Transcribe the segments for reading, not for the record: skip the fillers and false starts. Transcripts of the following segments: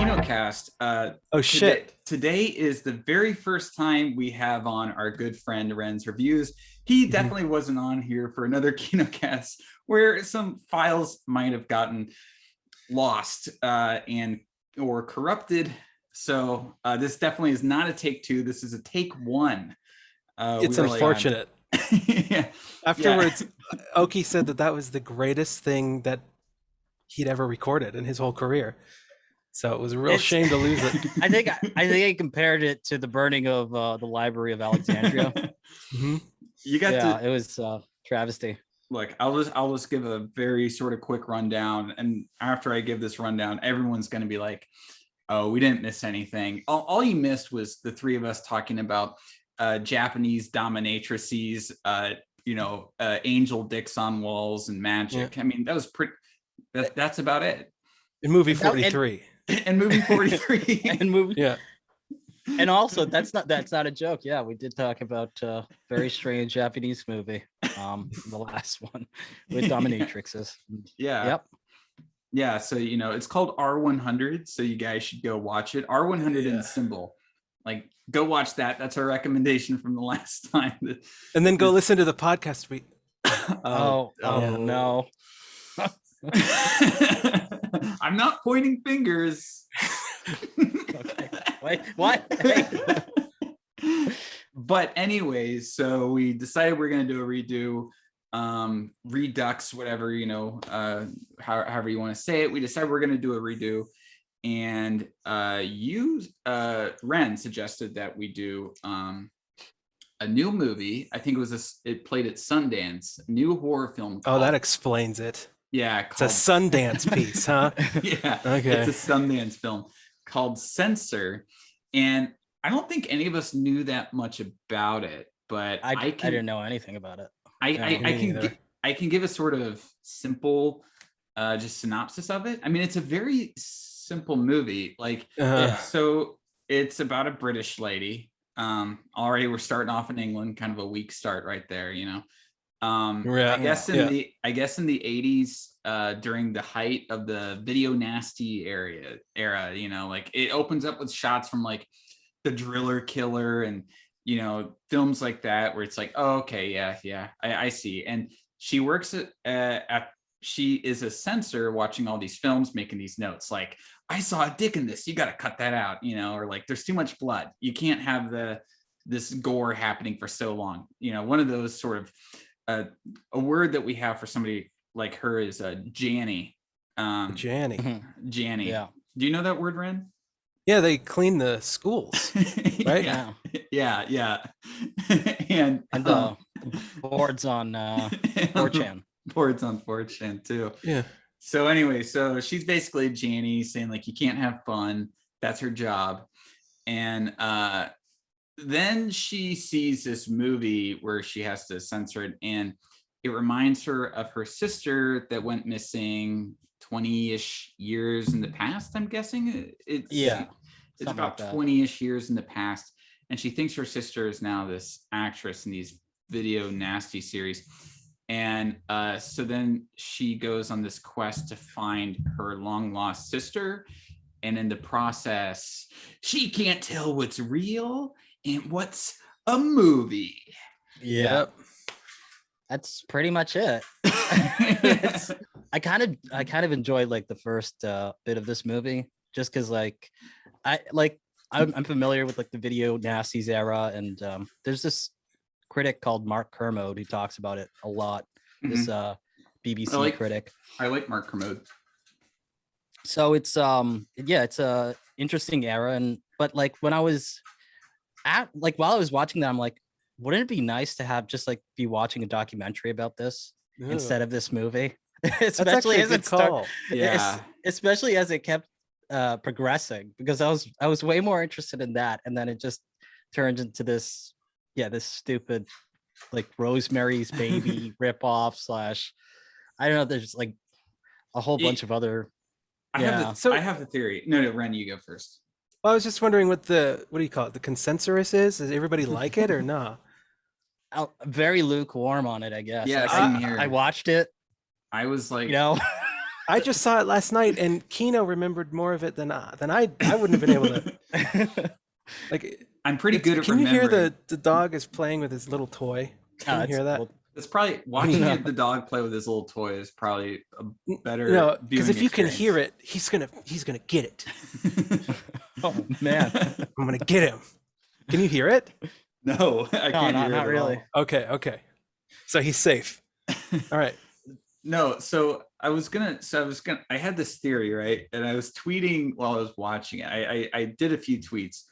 Kinokast. Oh shit! Today is the very first time we have on our good friend RennsReviews. He definitely wasn't on here for another Kinokast where some files might have gotten lost and or corrupted. So this definitely is not a take two. This is a take one. It's unfortunate. Yeah. Afterwards, Oki said that was the greatest thing that he'd ever recorded in his whole career. So it was a real shame to lose it. I think I compared it to the burning of the Library of Alexandria. Mm-hmm. It was travesty. Look, I'll just give a very sort of quick rundown, and after I give this rundown, everyone's going to be like, "Oh, we didn't miss anything." All you missed was the three of us talking about Japanese dominatrices, angel dicks on walls and magic. Yeah. I mean, that was pretty. That's about it. In movie 43. And movie 43. And movie. Yeah. And also, that's not a joke. Yeah, we did talk about a very strange Japanese movie, the last one with dominatrixes. Yeah. Yep. Yeah. So it's called R100. So you guys should go watch it. R100 in symbol. Like, go watch that. That's our recommendation from the last time. And then go listen to the podcast. No. I'm not pointing fingers. Okay. Wait, what? Hey. But anyways, so we decided we're going to do a redo, redux, whatever, however you want to say it. We decided we're going to do a redo. And Renn suggested that we do a new movie. I think it played at Sundance, new horror film. That explains it. Yeah. It's a Sundance piece, huh? Yeah. Okay. It's a Sundance film called Censor. And I don't think any of us knew that much about it, but I didn't know anything about it. I can give a sort of simple just synopsis of it. I mean, it's a very simple movie. So it's about a British lady. Already we're starting off in England, kind of a weak start right there, I guess in the 80s, during the height of the video nasty era, it opens up with shots from like The Driller Killer and films like that where it's like, oh, okay, yeah, I see. And she works she is a censor watching all these films, making these notes like, I saw a dick in this, you got to cut that out, or like there's too much blood, you can't have this gore happening for so long. One of those sort of a word that we have for somebody like her is Janny. Janny. Janny. Yeah. Do you know that word, Renn? Yeah, they clean the schools, right? Yeah. and the boards on 4chan. Boards on 4chan too. Yeah. So anyway, so she's basically Janny saying like, you can't have fun. That's her job. And then she sees this movie where she has to censor it, and it reminds her of her sister that went missing 20-ish years in the past. I'm guessing it's about like 20-ish years in the past, and she thinks her sister is now this actress in these video nasty series. And so then she goes on this quest to find her long lost sister, and in the process she can't tell what's real and what's a movie. Yep. That's pretty much it. I kind of enjoyed like the first bit of this movie, just because I'm familiar with like the video nasties era, and there's this critic called Mark Kermode who talks about it a lot. This BBC critic. I like Mark Kermode. So it's it's a interesting era, but like when I was while I was watching that, I'm like, wouldn't it be nice to have just like be watching a documentary about this instead of this movie? Especially as it started. Yeah. Especially as it kept progressing, because I was way more interested in that, and then it just turned into this stupid like Rosemary's Baby ripoff / I don't know. There's like a whole bunch of other. I have the theory. No, Renn, you go first. Well, I was just wondering what do you call it? The consensus is? Does everybody like it or not? Very lukewarm on it, I guess. Yeah, same here. I watched it. I was like, I just saw it last night, and Kino remembered more of it than I wouldn't have been able to. Like, I'm pretty good at Can you hear remembering. the dog is playing with his little toy? Can you hear that? Cool. It's probably watching the dog play with his little toy is probably a better. No, because if you can experience. hear it, he's gonna get it. Oh man, I'm gonna get him. Can you hear it? No, I can't hear it not at really. all. Okay. So he's safe. All right. No, so I had this theory, right? And I was tweeting while I was watching it. I did a few tweets,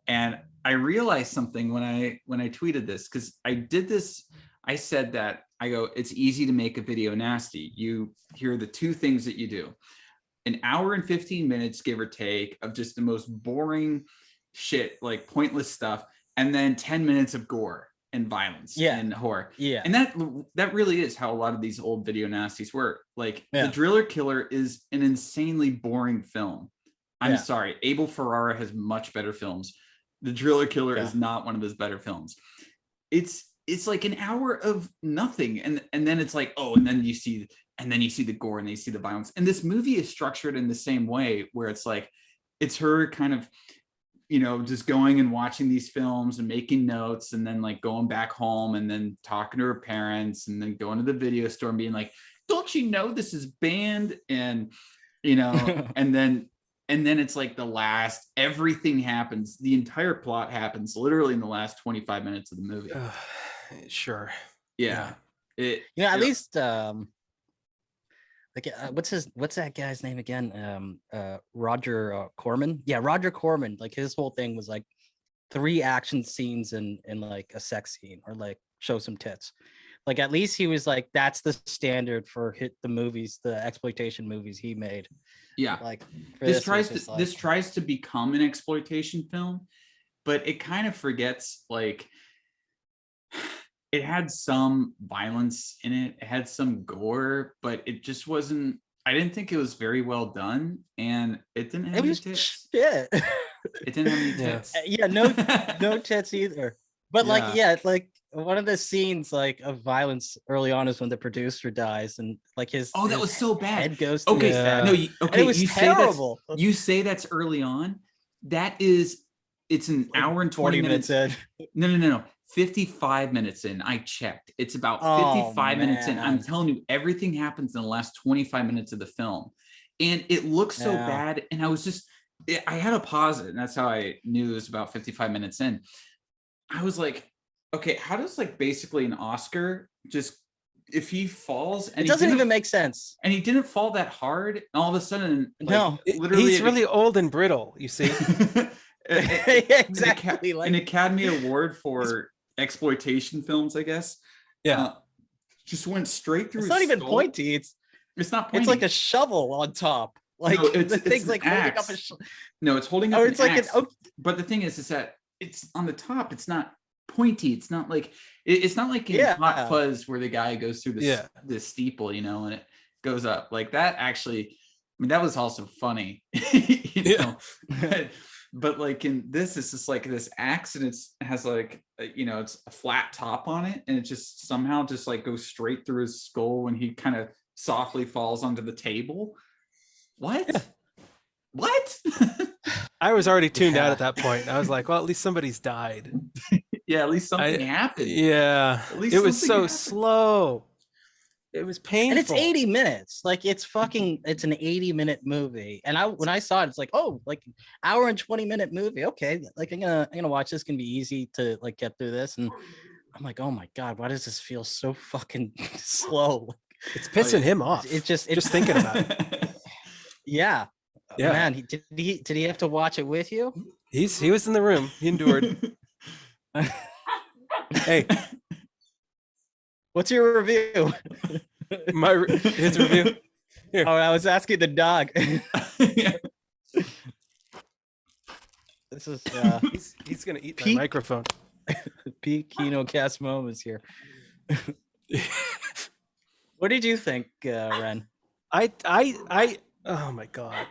and I realized something when I tweeted this, because I did this. I said that it's easy to make a video nasty. You hear the two things that you do: an hour and 15 minutes, give or take, of just the most boring shit, like pointless stuff, and then 10 minutes of gore and violence and horror. Yeah. And that really is how a lot of these old video nasties work. Like The Driller Killer is an insanely boring film. I'm sorry. Abel Ferrara has much better films. The Driller Killer is not one of his better films. It's like an hour of nothing. And then it's like, oh, and then you see the gore and then you see the violence. And this movie is structured in the same way, where it's like, it's her kind of, just going and watching these films and making notes, and then like going back home and then talking to her parents, and then going to the video store and being like, don't you know this is banned? And, and then it's like everything happens. The entire plot happens literally in the last 25 minutes of the movie. Sure. Yeah. At least what's that guy's name again? Roger Corman. Yeah, Roger Corman. Like his whole thing was like 3 action scenes and like a sex scene, or like show some tits. Like at least he was like, that's the standard for the exploitation movies he made. Yeah. Like this tries to become an exploitation film, but it kind of forgets, like, it had some violence in it. It had some gore, but it just wasn't. I didn't think it was very well done, and it didn't have any tits. Shit. It didn't have any tits. Yeah, no tits either. But like one of the scenes like of violence early on is when the producer dies, and like his that was so bad. Head goes okay, his head. no, okay, it was terrible. You say that's early on. It's an hour and 20 minutes in. No. 55 minutes in. I checked. It's about 55 minutes in. I'm telling you, everything happens in the last 25 minutes of the film. And it looks so bad. And I had to pause it. And that's how I knew it was about 55 minutes in. I was like, okay, how does like basically an Oscar just, if he falls and it doesn't even make sense. And he didn't fall that hard. And all of a sudden, literally he's really old and brittle, you see. Exactly. An Academy Award for exploitation films, I guess. Just went straight through. It's not even pointy. It's not pointy. It's like a shovel on top. Like the thing's like holding up a no, it's holding up an it's like axe. But the thing is that it's on the top. It's not pointy. It's not like in Hot Fuzz where the guy goes through the steeple, and it goes up like that. Actually, I mean, that was also funny, know. But like in this, it's just like this axe, and it has like it's a flat top on it, and it just somehow just like goes straight through his skull when he kind of softly falls onto the table. What? I was already tuned out at that point. I was like, well, at least somebody's died. At least something happened. At least it was so happened. Slow. It was painful. And it's 80 minutes. Like it's an 80-minute movie. And when I saw it, it's like, oh, like hour and 20-minute movie. Okay. Like I'm gonna watch this. It's gonna be easy to like get through this. And I'm like, oh my God, why does this feel so fucking slow? It's pissing him off. It's just thinking about it. Yeah. Man, did he have to watch it with you? He was in the room. He endured. Hey. What's your review? His review. Here. Oh, I was asking the dog. This is he's gonna eat my microphone. Peak Kinokast moments here. What did you think, Renn? I oh my God.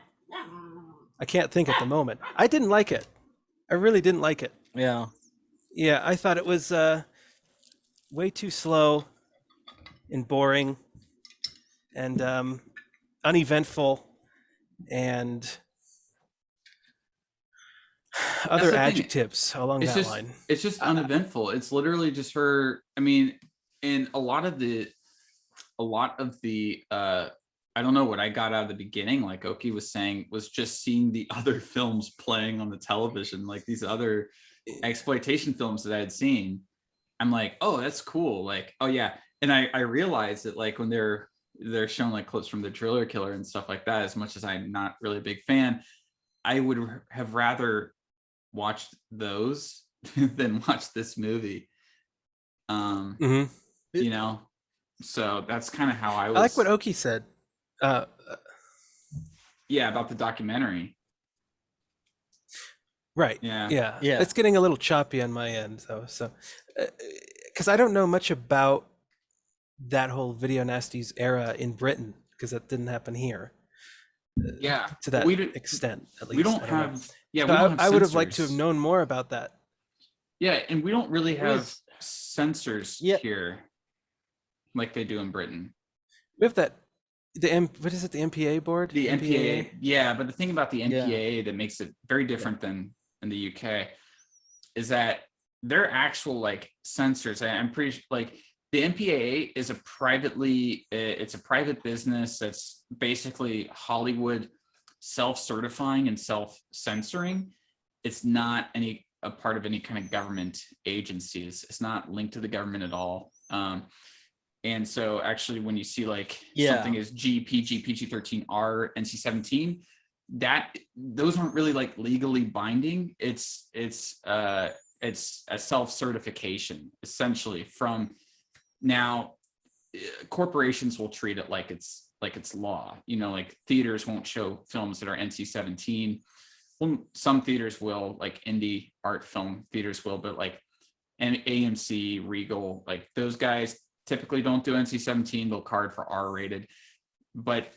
I can't think at the moment. I didn't like it. I really didn't like it. Yeah. Yeah, I thought it was way too slow and boring. And uneventful and That's other the thing. adjectives along that line. It's just uneventful. It's literally just her. I mean, in a lot of the I don't know what I got out of the beginning, like Oki was saying, was just seeing the other films playing on the television, like these other exploitation films that I had seen. I'm like, oh, that's cool. Like, oh yeah. And I realized that like when they're showing like clips from the Driller Killer and stuff like that, as much as I'm not really a big fan, I would have rather watched those than watch this movie. You know, so that's kind of how I was. I like what Oki said. Yeah, about the documentary. Right. Yeah. It's getting a little choppy on my end, though. So, because I don't know much about that whole video nasties era in Britain, because that didn't happen here. To that extent, at least. We don't have. Yeah, so I would have liked to have known more about that. Yeah, and we don't really have censors here, like they do in Britain. We have that. What is it? The MPA board. The MPAA. Yeah, but the thing about the MPAA that makes it very different than in the UK is that they're actual like censors. I'm pretty sure like the MPAA is it's a private business that's basically Hollywood self-certifying and self-censoring. It's not a part of any kind of government agencies. It's not linked to the government at all. And so actually when you see like something is GPG, PG-13R, NC-17, those aren't really like legally binding. It's a self-certification essentially from now. Corporations will treat it like it's law, you know, like theaters won't show films that are NC-17. Well, some theaters will, like indie art film theaters will, but like and AMC, Regal, like those guys typically don't do NC-17. They'll card for R-rated, but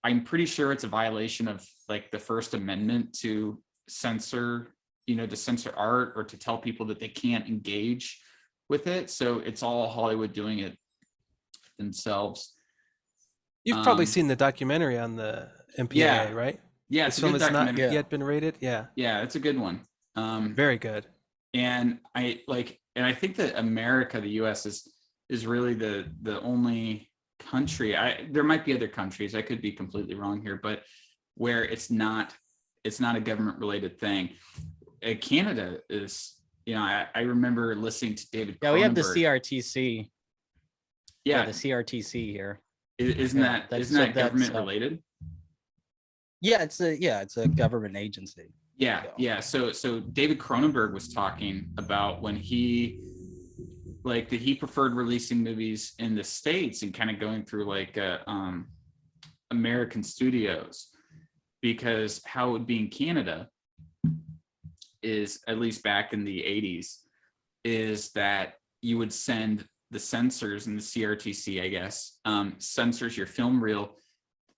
I'm pretty sure it's a violation of like the First Amendment to censor, you know, to censor art or to tell people that they can't engage with it. So it's all Hollywood doing it themselves. You've probably seen the documentary on the MPAA, right? Yeah, this film has not yet been rated. Yeah, it's a good one. Very good. And I think that America, the US is really the only country. There might be other countries, I could be completely wrong here, but where it's not a government related thing. Canada is, you know, I remember listening to David Cronenberg. We have the CRTC. Yeah, the CRTC here. Isn't that government related? Yeah, it's a government agency. Yeah. So David Cronenberg was talking about when he preferred releasing movies in the States and kind of going through like American studios, because how it would be in Canada is, at least back in the 80s, is that you would send the censors and the CRTC, I guess, censors your film reel,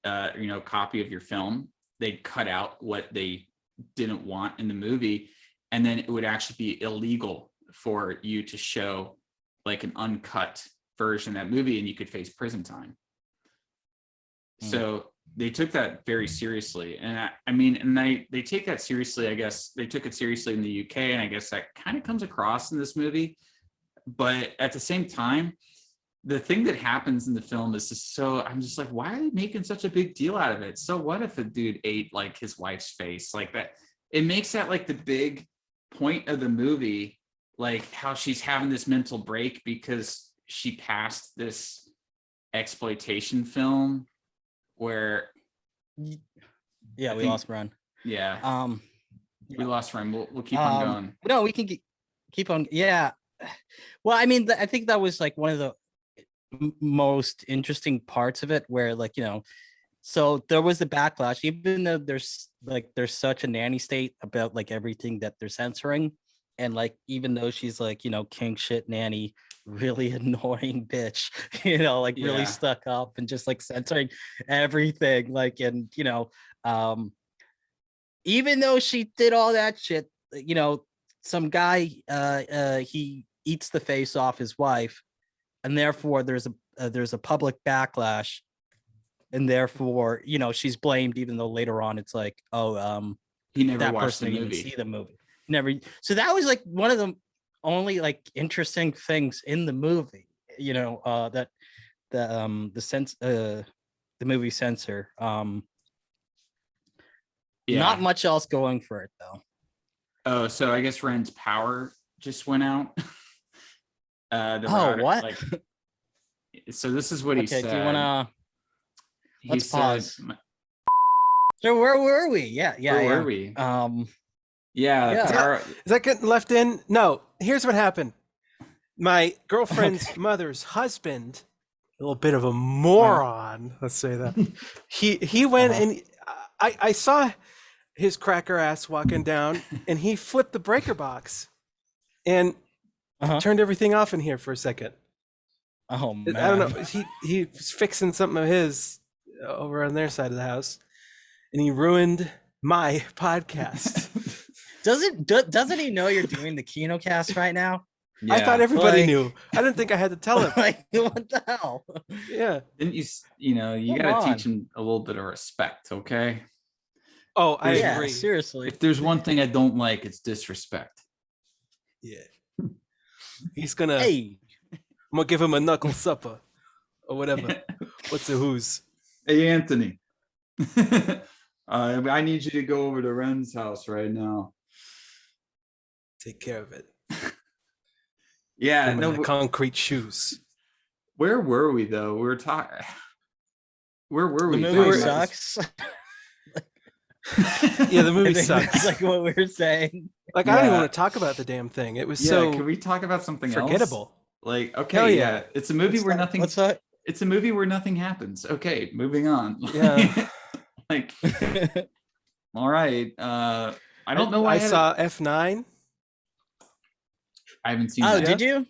copy of your film. They'd cut out what they didn't want in the movie, and then it would actually be illegal for you to show like an uncut version of that movie, and you could face prison time. So they took that very seriously, and they take that seriously. I guess they took it seriously in the UK, and I guess that kind of comes across in this movie. But at the same time, the thing that happens in the film is just I'm just like, why are they making such a big deal out of it? So what if a dude ate like his wife's face like that? It makes that like the big point of the movie, like how she's having this mental break because she passed this exploitation film where we lost Renn. Yeah. We lost Renn. We'll keep on going. No, we can keep on. Yeah. Well, I mean, I think that was like one of the most interesting parts of it, where like, you know, so there was the backlash, even though there's such a nanny state about like everything that they're censoring. And like, even though she's like, you know, king shit nanny, really annoying bitch, you know, like really stuck up and just like censoring everything. Like, and, you know, even though she did all that shit, you know, some guy, he eats the face off his wife, and therefore there's a public backlash and therefore, you know, she's blamed, even though later on it's like, oh, he never that watched person the didn't movie. even see the movie. Never. So that was like one of the only like interesting things in the movie, you know, that the movie Censor. Not much else going for it though. Oh, so I guess Renn's power just went out. What? Like, so this is what he said. Do you wanna? Let's pause. Said, so where were we? Where were we? Is that getting left in? No. Here's what happened. My girlfriend's mother's husband, a little bit of a moron, let's say that. He went and I saw his cracker ass walking down, and he flipped the breaker box and turned everything off in here for a second. Oh man. I don't know. He was fixing something of his over on their side of the house, and he ruined my podcast. Doesn't he know you're doing the Kinokast right now? Yeah. I thought everybody knew. I didn't think I had to tell him. Like, what the hell? Yeah. Didn't you know, you gotta teach him a little bit of respect, okay? Oh, I agree. Seriously. If there's one thing I don't like, it's disrespect. Yeah. He's gonna I'm gonna give him a knuckle supper or whatever. What's the who's? Hey Anthony. I need you to go over to Renn's house right now. Take care of it. Yeah, no concrete shoes. Where were we though? We were talking. Where were we? The movie sucks. Yeah, the movie sucks. That's like what we were saying. Like, I don't even want to talk about the damn thing. It was so. Can we talk about something forgettable? Like, okay, it's a movie where nothing. What's that? It's a movie where nothing happens. Okay, moving on. Yeah. Like, all right. I don't know why I saw F9. I haven't seen. Oh, that. Did you?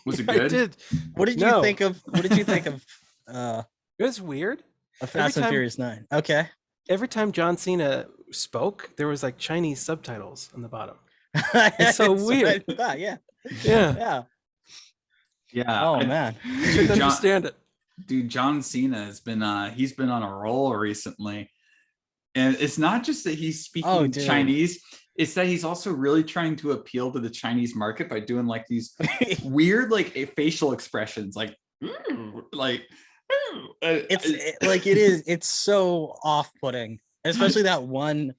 Was it good? I did. What did you think of? What did you think of? It was weird. Fast and Furious 9. Okay. Every time John Cena spoke, there was like Chinese subtitles on the bottom. It's so weird. Yeah. Oh man, couldn't understand it. Dude, John Cena has been he's been on a roll recently, and it's not just that he's speaking Chinese. It's that he's also really trying to appeal to the Chinese market by doing like these weird like facial expressions, like it's so off-putting, especially that one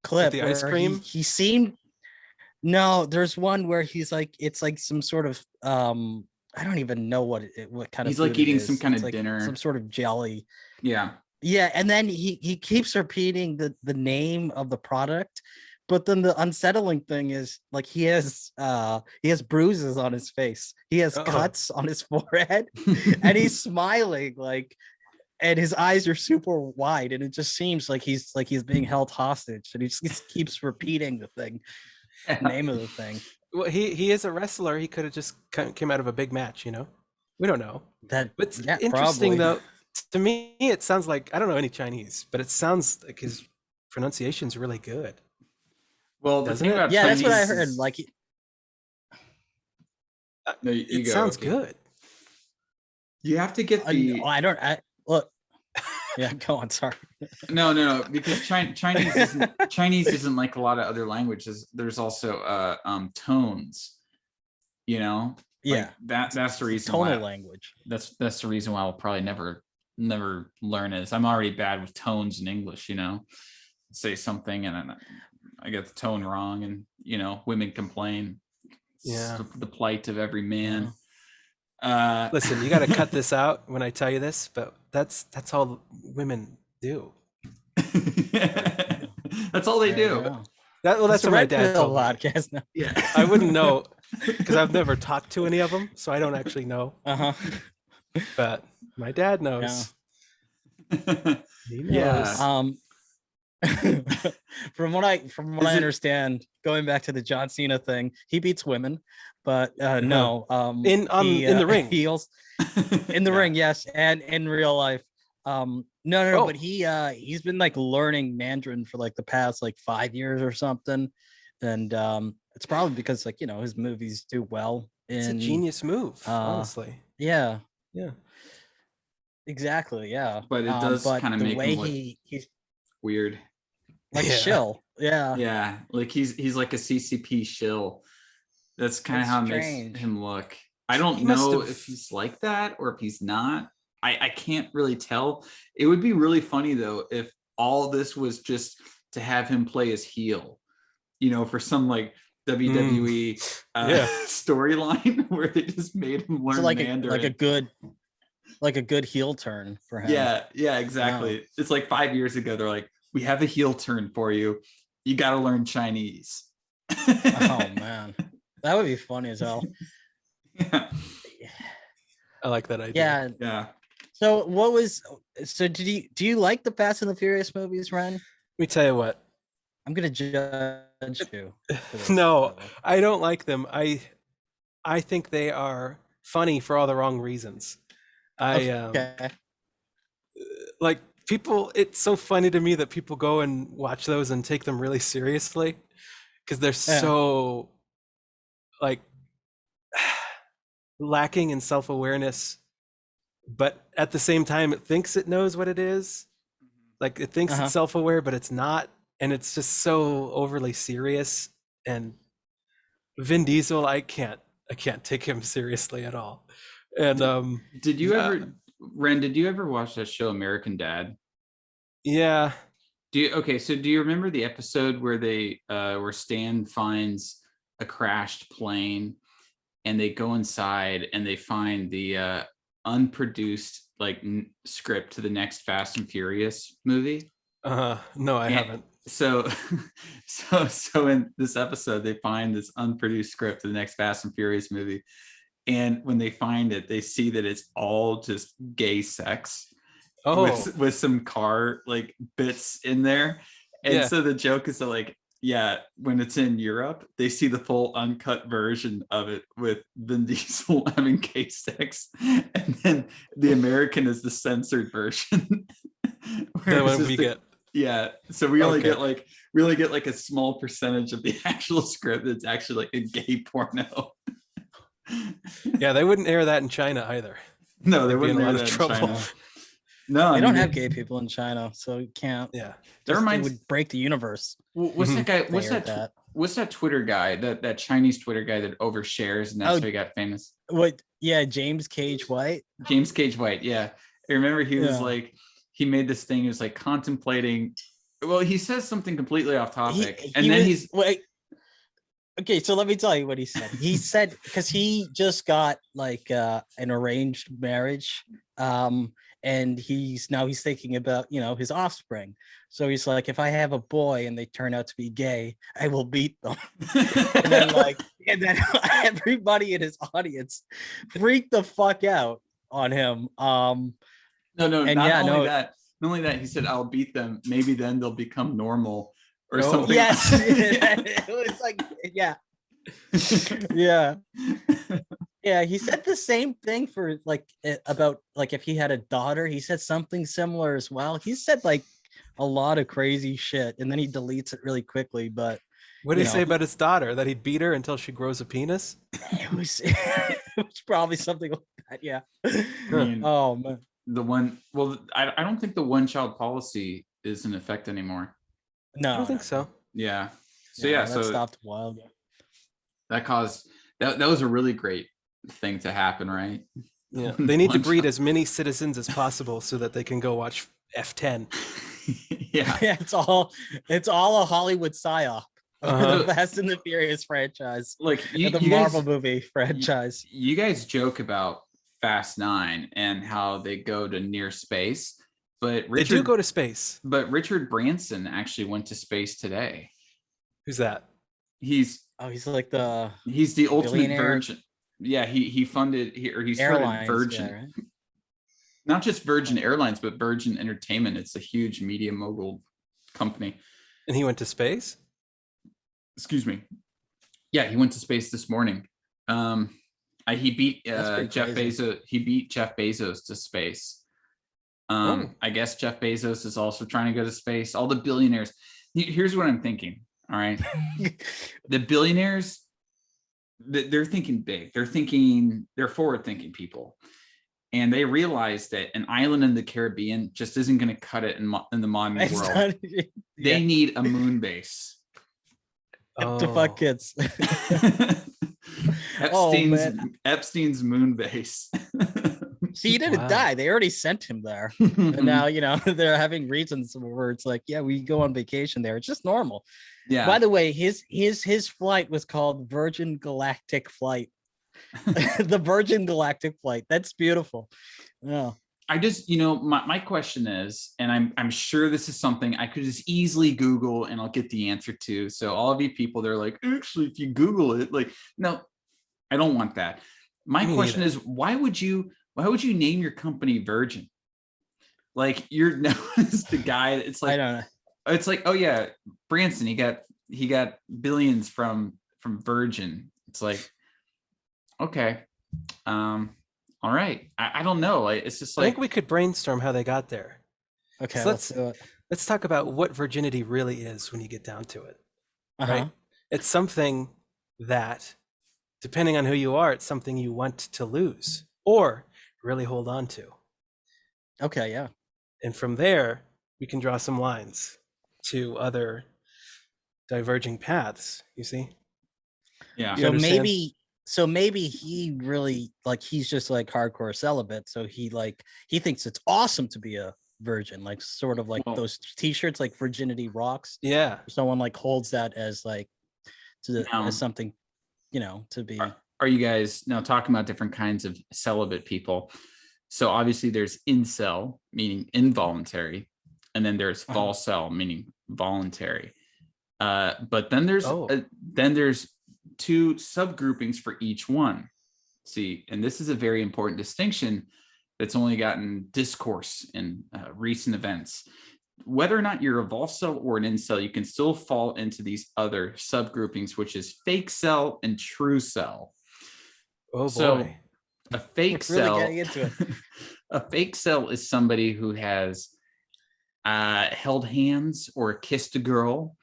clip with the ice cream. He seemed there's one where he's like, it's like some sort of I don't even know what kind of he's like eating some kind of like dinner, some sort of jelly. Yeah, and then he keeps repeating the name of the product. But then the unsettling thing is, like, he has bruises on his face. He has cuts on his forehead, and he's smiling, like, and his eyes are super wide, and it just seems like he's being held hostage, and he just keeps repeating the name of the thing. Well, he is a wrestler. He could have just came out of a big match, you know. We don't know. But interesting though. To me, it sounds like, I don't know any Chinese, but it sounds like his pronunciation's really good. Well, doesn't it? Yeah, that's what I heard. Like, no, it sounds good. You have to get the. Look. Yeah, go on. Sorry. No, because Chinese isn't like a lot of other languages. There's also tones. You know. Yeah. Like that's the reason. Tonal language. That's the reason why I'll probably never learn it. I'm already bad with tones in English. You know, say something and I get the tone wrong, and you know, women complain. Yeah, it's the plight of every man. Listen, you got to cut this out when I tell you this, but that's all women do. That's all they do. That's what my dad told me. Yeah, I wouldn't know because I've never talked to any of them, so I don't actually know. But my dad knows. He knows. Yeah. From what I understand, going back to the John Cena thing, he beats women, but no, in the ring, in the ring, yes, and in real life, no, but he's been like learning Mandarin for like the past like 5 years or something, and it's probably because, like, you know, his movies do well. It's a genius move, honestly. Yeah. Exactly. Yeah. But it does But kind of the make way him look he's weird. like Yeah. shill. Yeah. Yeah, like he's like a CCP shill. That's kind of That's how it makes strange. him look. I don't He must know have. if he's like that or if he's not. I can't really tell. It would be really funny though if all this was just to have him play as heel, for some like WWE Yeah. storyline where they just made him So learn like Mandarin. a good heel turn for him. Yeah, exactly. It's like 5 years ago. They're like, we have a heel turn for you. You got to learn Chinese. Oh man, that would be funny as hell. Yeah. I like that idea. Yeah. So do you like the Fast and the Furious movies, Renn? Let me tell you what. I'm gonna judge you. No, I don't like them. I think they are funny for all the wrong reasons. Okay. Like people. It's so funny to me that people go and watch those and take them really seriously because they're so like lacking in self-awareness, but at the same time it thinks it knows what it is. Like it thinks it's self-aware, but it's not, and it's just so overly serious. And Vin Diesel, I can't take him seriously at all. And did you ever, Renn, did you ever watch that show American Dad? Yeah. So do you remember the episode where where Stan finds a crashed plane and they go inside and they find the unproduced like script to the next Fast and Furious movie? No, I haven't. So in this episode, they find this unproduced script to the next Fast and Furious movie. And when they find it, they see that it's all just gay sex with some car like bits in there. And so the joke is that like, yeah, when it's in Europe, they see the full uncut version of it with Vin Diesel having gay sex, and then the American is the censored version. The one we get. Yeah, so we only get like a small percentage of the actual script that's actually like a gay porno. Yeah, they wouldn't air that in China either. No, they wouldn't air that in China. No, they don't have gay people in China, so you can't. Yeah, it would break the universe. What's that guy? What's that Twitter guy? That Chinese Twitter guy that overshares, and that's how he got famous. What? Yeah, James Cage White. James Cage White. Yeah, I remember he was like, he made this thing. He was like contemplating. Well, he says something completely off topic, Okay, so let me tell you what he said. He said because he just got like an arranged marriage, and he's thinking about his offspring. So he's like, if I have a boy and they turn out to be gay, I will beat them. and then everybody in his audience freaked the fuck out on him. Not only that, he said, I'll beat them. Maybe then they'll become normal or something. Yes. It was like, yeah. Yeah, he said the same thing for about if he had a daughter. He said something similar as well. He said like a lot of crazy shit, and then he deletes it really quickly. But what did he say about his daughter? That he'd beat her until she grows a penis? It was probably something like that. Yeah. Oh man. I don't think the one-child policy is in effect anymore. No, I don't think so. Yeah. So that stopped a while ago. That caused that was a really great thing to happen, right? Yeah, they need to breed as many citizens as possible so that they can go watch F10. Yeah, it's all a Hollywood psyop. The Fast and the Furious franchise, like the Marvel movie franchise. You guys joke about Fast 9 and how they go to near space, but they do go to space. But Richard Branson actually went to space today. Who's that? He's the ultimate virgin. Yeah, he funded started Virgin. Yeah, right? Not just Virgin Airlines, but Virgin Entertainment. It's a huge media mogul company. And he went to space? Excuse me. Yeah, he went to space this morning. He beat Jeff Bezos. He beat Jeff Bezos to space. I guess Jeff Bezos is also trying to go to space. All the billionaires. Here's what I'm thinking. All right. The billionaires, they're thinking big. They're forward-thinking people. and they realized that an island in the Caribbean just isn't going to cut it in the modern world. They need a moon base. To fuck kids. Epstein's moon base. See, he didn't die. They already sent him there. And now, they're having reasons where it's like, yeah, we go on vacation there. It's just normal. Yeah. By the way, his flight was called Virgin Galactic Flight. The Virgin Galactic Flight. That's beautiful. Yeah. I just, my question is, and I'm sure this is something I could just easily Google and I'll get the answer to. So all of you people, they're like, actually, if you Google it, like, no, I don't want that. My question is, why would you name your company Virgin? Like, you're known as the guy. It's like, I don't know. It's like, oh yeah, Branson, he got billions from Virgin. It's like, okay, all right. I don't know. It's just like, I think we could brainstorm how they got there. Okay, so let's talk about what virginity really is when you get down to it. Right? It's something that, depending on who you are, it's something you want to lose or really hold on to. Okay, yeah. And from there, we can draw some lines to other diverging paths, you see? Yeah. So maybe he really, like, he's just like hardcore celibate. So he thinks it's awesome to be a virgin, like sort of like those t-shirts, like Virginity Rocks. Yeah. Someone like holds that as like as something, to be. Are you guys now talking about different kinds of celibate people? So obviously there's incel, meaning involuntary, and then there's volcel, meaning voluntary. But then there's two subgroupings for each one. See, and this is a very important distinction that's only gotten discourse in recent events. Whether or not you're a volcel or an incel, you can still fall into these other subgroupings, which is fake cell and true cell. Oh boy. So a fake cell, really getting into it. A fake cell is somebody who has held hands or kissed a girl.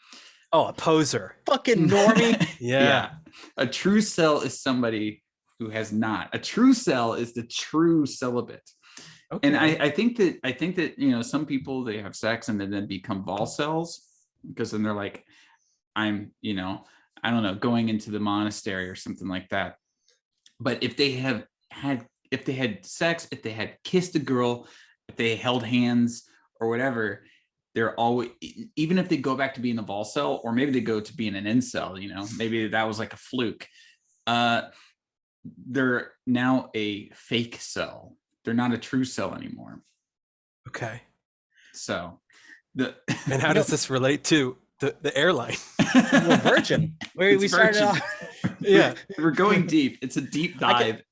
Oh, a poser. Fucking normie. Yeah. A true cell is somebody who has not. A true cell is the true celibate. Okay. And I think that some people, they have sex and then become volcels, because then they're like, I'm, I don't know, going into the monastery or something like that. But if they had sex, if they had kissed a girl, if they held hands or whatever, they're always, even if they go back to being a volcel, or maybe they go to being an incel, maybe that was like a fluke. They're now a fake cell. They're not a true cell anymore. Okay. So and how does this relate to the airline? Well, Virgin. Where we started off. Yeah. We're going deep. It's a deep dive.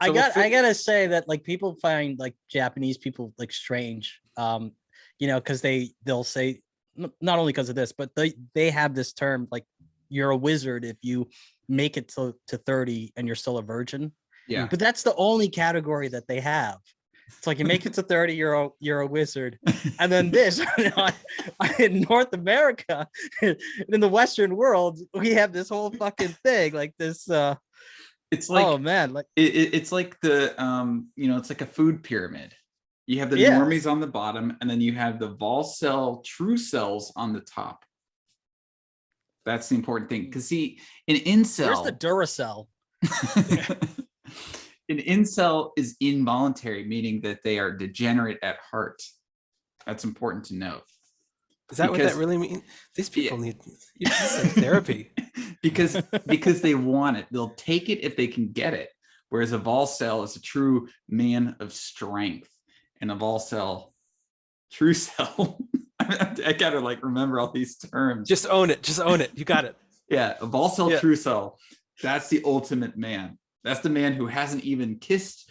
I gotta say that, like, people find like Japanese people like strange, because they'll say, not only because of this, but they have this term, like, you're a wizard if you make it to 30 and you're still a virgin. Yeah. But that's the only category that they have. It's like, you make it to 30, you're a wizard. And then this in North America, in the Western world, we have this whole fucking thing, like this. It's like, oh man, like it's like the it's like a food pyramid. You have the normies on the bottom, and then you have the volcel true cells on the top. That's the important thing, because see, an incel. Where's the Duracell? An incel is involuntary, meaning that they are degenerate at heart. That's important to note. Is that what that really means? These people need therapy. because they want it. They'll take it if they can get it. Whereas a volcel is a true man of strength, and a volcel, true cell. I gotta remember all these terms. Just own it. Just own it. You got it. Yeah, a volcel true cell. That's the ultimate man. That's the man who hasn't even kissed,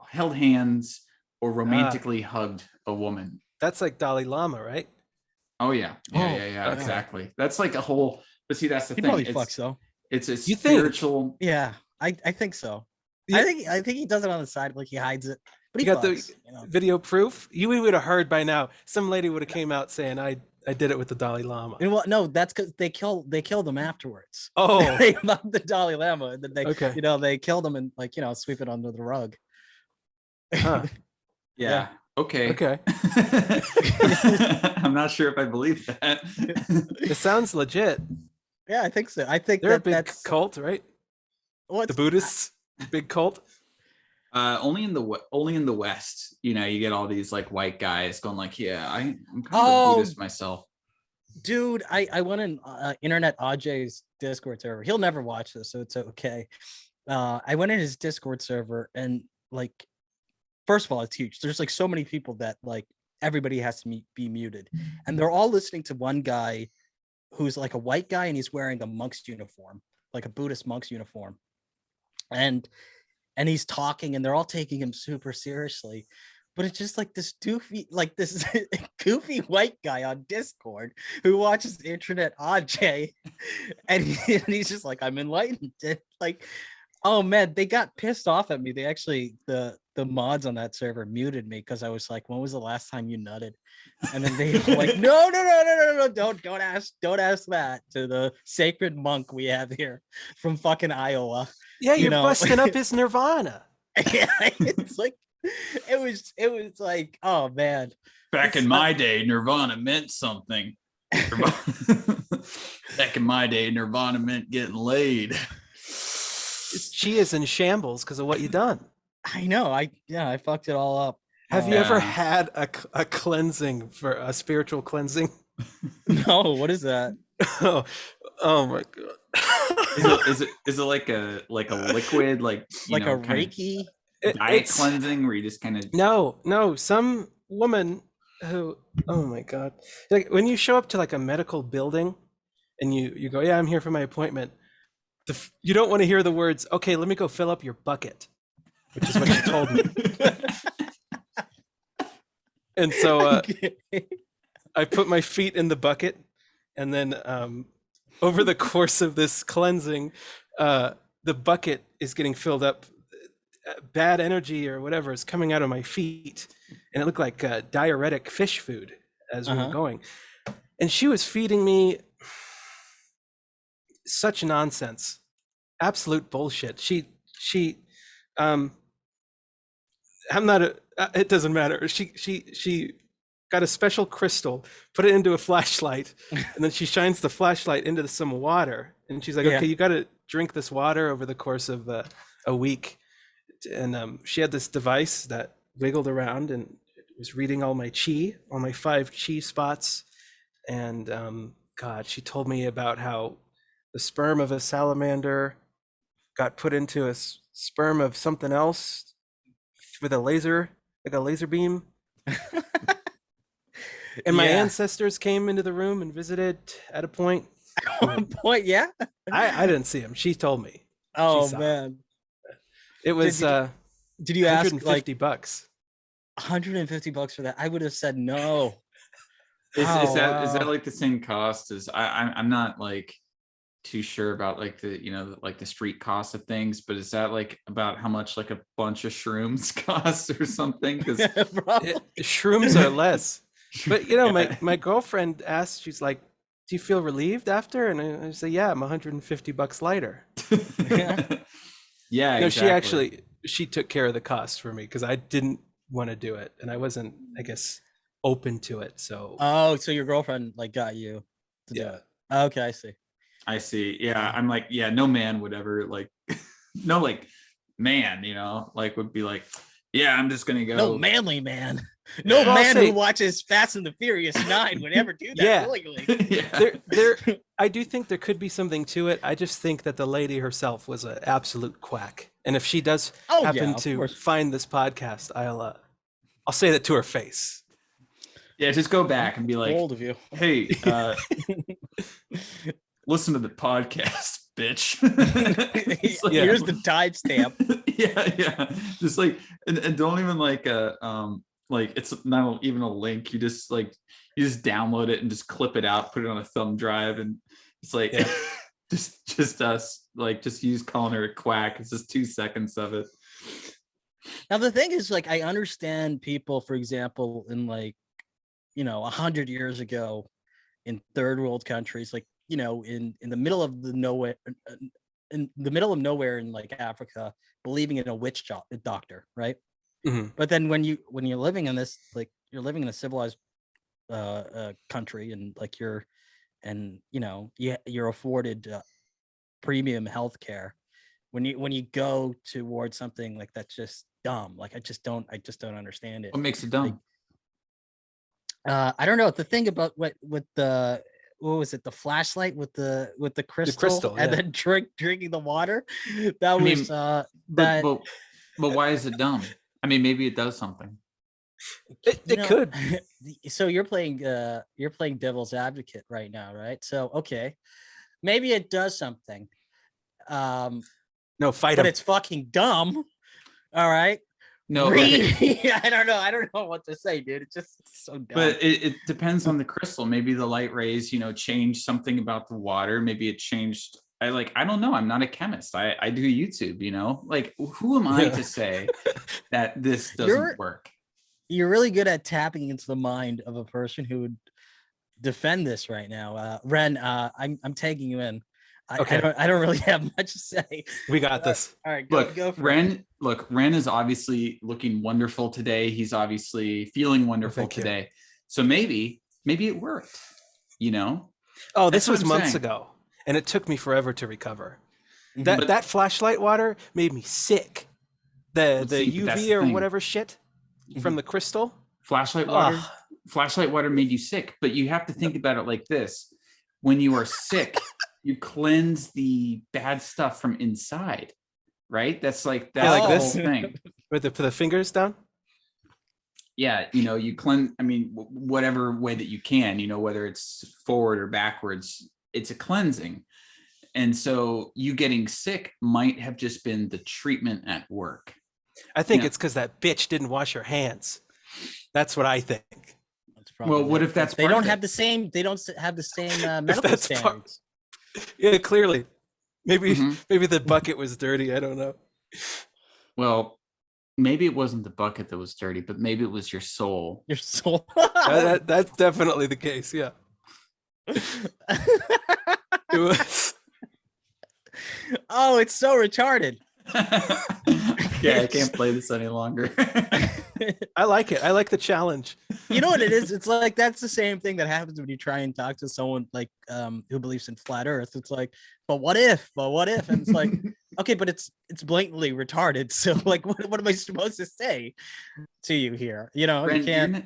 held hands, or romantically hugged a woman. That's like Dalai Lama, right? Oh yeah, okay. Exactly. That's like a whole. But see, that's the thing. Probably fucks though. It's a spiritual. Yeah, I think so. Yeah. I think he does it on the side, like he hides it. But he got the video proof. You would have heard by now. Some lady would have came out saying, "I did it with the Dalai Lama." And no, that's because they killed him afterwards. Oh, they loved the Dalai Lama, and then they killed him and sweep it under the rug. Huh. Yeah. Okay. Okay. I'm not sure if I believe that. It sounds legit. Yeah, I think so. I think They're a big that's cult, right? what's The Buddhists, big cult. Only in the West, you know, you get all these like white guys going like, yeah, I'm kind of Oh, a Buddhist myself. dude, I went in Internet AJ's Discord server. He'll never watch this, so it's okay. I went in his Discord server, and like, first of all, it's huge. There's like so many people that like everybody has to be muted, and they're all listening to one guy who's like a white guy, and he's wearing a monk's uniform, like a Buddhist monk's uniform, and he's talking, and they're all taking him super seriously. But it's just like this doofy, like this goofy white guy on Discord who watches Internet AJ, and he's just like, I'm enlightened. And like, oh man, they got pissed off at me. They actually, the mods on that server muted me because I was like, when was the last time you nutted? And then they were like, no, don't ask that to the sacred monk we have here from fucking Iowa. Yeah, you're busting up his nirvana. Yeah, it's like, it was like, oh man. Back in my day, Nirvana meant something. Back in my day, Nirvana meant getting laid. She is in shambles because of what you done. I know. I fucked it all up. Have you ever had a cleansing, for a spiritual cleansing? No, what is that? Oh my god. Is it like a liquid, like a Reiki diet cleansing where you just kind of No, some woman who, oh my god, like when you show up to like a medical building and you go, yeah, I'm here for my appointment, you don't want to hear the words, okay, let me go fill up your bucket, which is what she told me. And so I put my feet in the bucket, and then over the course of this cleansing, the bucket is getting filled up. Bad energy or whatever is coming out of my feet, and it looked like diuretic fish food as we were going. And she was feeding me such nonsense, absolute bullshit. It doesn't matter. She got a special crystal, put it into a flashlight, and then she shines the flashlight into some water, and she's like, okay, you got to drink this water over the course of a week. And she had this device that wiggled around, and it was reading all my chi, all my 5 chi spots. And God, she told me about how the sperm of a salamander got put into a sperm of something else with a laser, like a laser beam. And my ancestors came into the room and visited at a point. At one point, yeah. I didn't see him. She told me. Oh man. It was did you ask like $150? $150 for that? I would have said no. Is that like the same cost as I'm not like too sure about like the like the street cost of things, but is that like about how much like a bunch of shrooms costs or something? Because shrooms are less. But my girlfriend asked, she's like, do you feel relieved after? And I say, yeah, I'm $150 lighter. Yeah, no, exactly. she took care of the cost for me because I didn't want to do it, and I wasn't, I guess, open to it. So so your girlfriend like got you to do it. Okay, I see. Yeah, I'm like, yeah, no man would ever like no like man, like would be like, yeah, I'm just gonna go. No manly man. No man who watches Fast and the Furious 9 would ever do that willingly. I do think there could be something to it. I just think that the lady herself was an absolute quack. And if she does happen to find this podcast, I'll say that to her face. Yeah, just go back and be like, bold of you. Hey, listen to the podcast, bitch. Like, here's the timestamp. Yeah. Just like, and don't even like it's not even a link. You just download it and just clip it out, put it on a thumb drive, and it's like just us, like just use calling her a quack. It's just 2 seconds of it. Now the thing is, like, I understand people, for example, in like 100 years ago in third world countries, like in the middle of nowhere in like Africa, believing in a witch doctor, right? But then when you're living in this, like you're living in a civilized country, and like you're afforded premium healthcare. When you go towards something like that's just dumb. Like I just don't understand it. What makes it dumb? Like, I don't know. The thing about what was it? The flashlight with the crystal, and then drinking the water. That was but why is it dumb? I mean, maybe it does something. It could. So you're playing devil's advocate right now, right? So okay, maybe it does something. No, fight but him. It's fucking dumb. All right. No, okay. I don't know what to say, dude. It's just so dumb. But it depends on the crystal. Maybe the light rays, changed something about the water. Maybe it changed. I don't know. I'm not a chemist. I do YouTube, like who am I to say that this doesn't work? You're really good at tapping into the mind of a person who would defend this right now. Renn, I'm tagging you in. Okay. I don't really have much to say. We got this. All right, go for Renn. Look, Renn is obviously looking wonderful today. He's obviously feeling wonderful today. So maybe it worked. Oh, this was months ago, and it took me forever to recover. That flashlight water made me sick. The UV or whatever shit from the crystal. Flashlight water made you sick, but you have to think about it like this: when you are sick. You cleanse the bad stuff from inside, right? That's like the whole thing. With the fingers down? Yeah, you cleanse, whatever way that you can, whether it's forward or backwards, it's a cleansing. And so you getting sick might have just been the treatment at work. I think it's because that bitch didn't wash her hands. That's what I think. Well, what if that's they don't have the same medical standards? Yeah, clearly. Maybe the bucket was dirty. I don't know. Well, maybe it wasn't the bucket that was dirty, but maybe it was your soul. Your soul. That's definitely the case. Yeah. It was. Oh, it's so retarded. Yeah, I can't play this any longer. I like it. I like the challenge. You know what it is? It's like that's the same thing that happens when you try and talk to someone like who believes in flat Earth. It's like, but what if? And it's like, okay, but it's blatantly retarded. So like, what am I supposed to say to you here? Renn, you can't.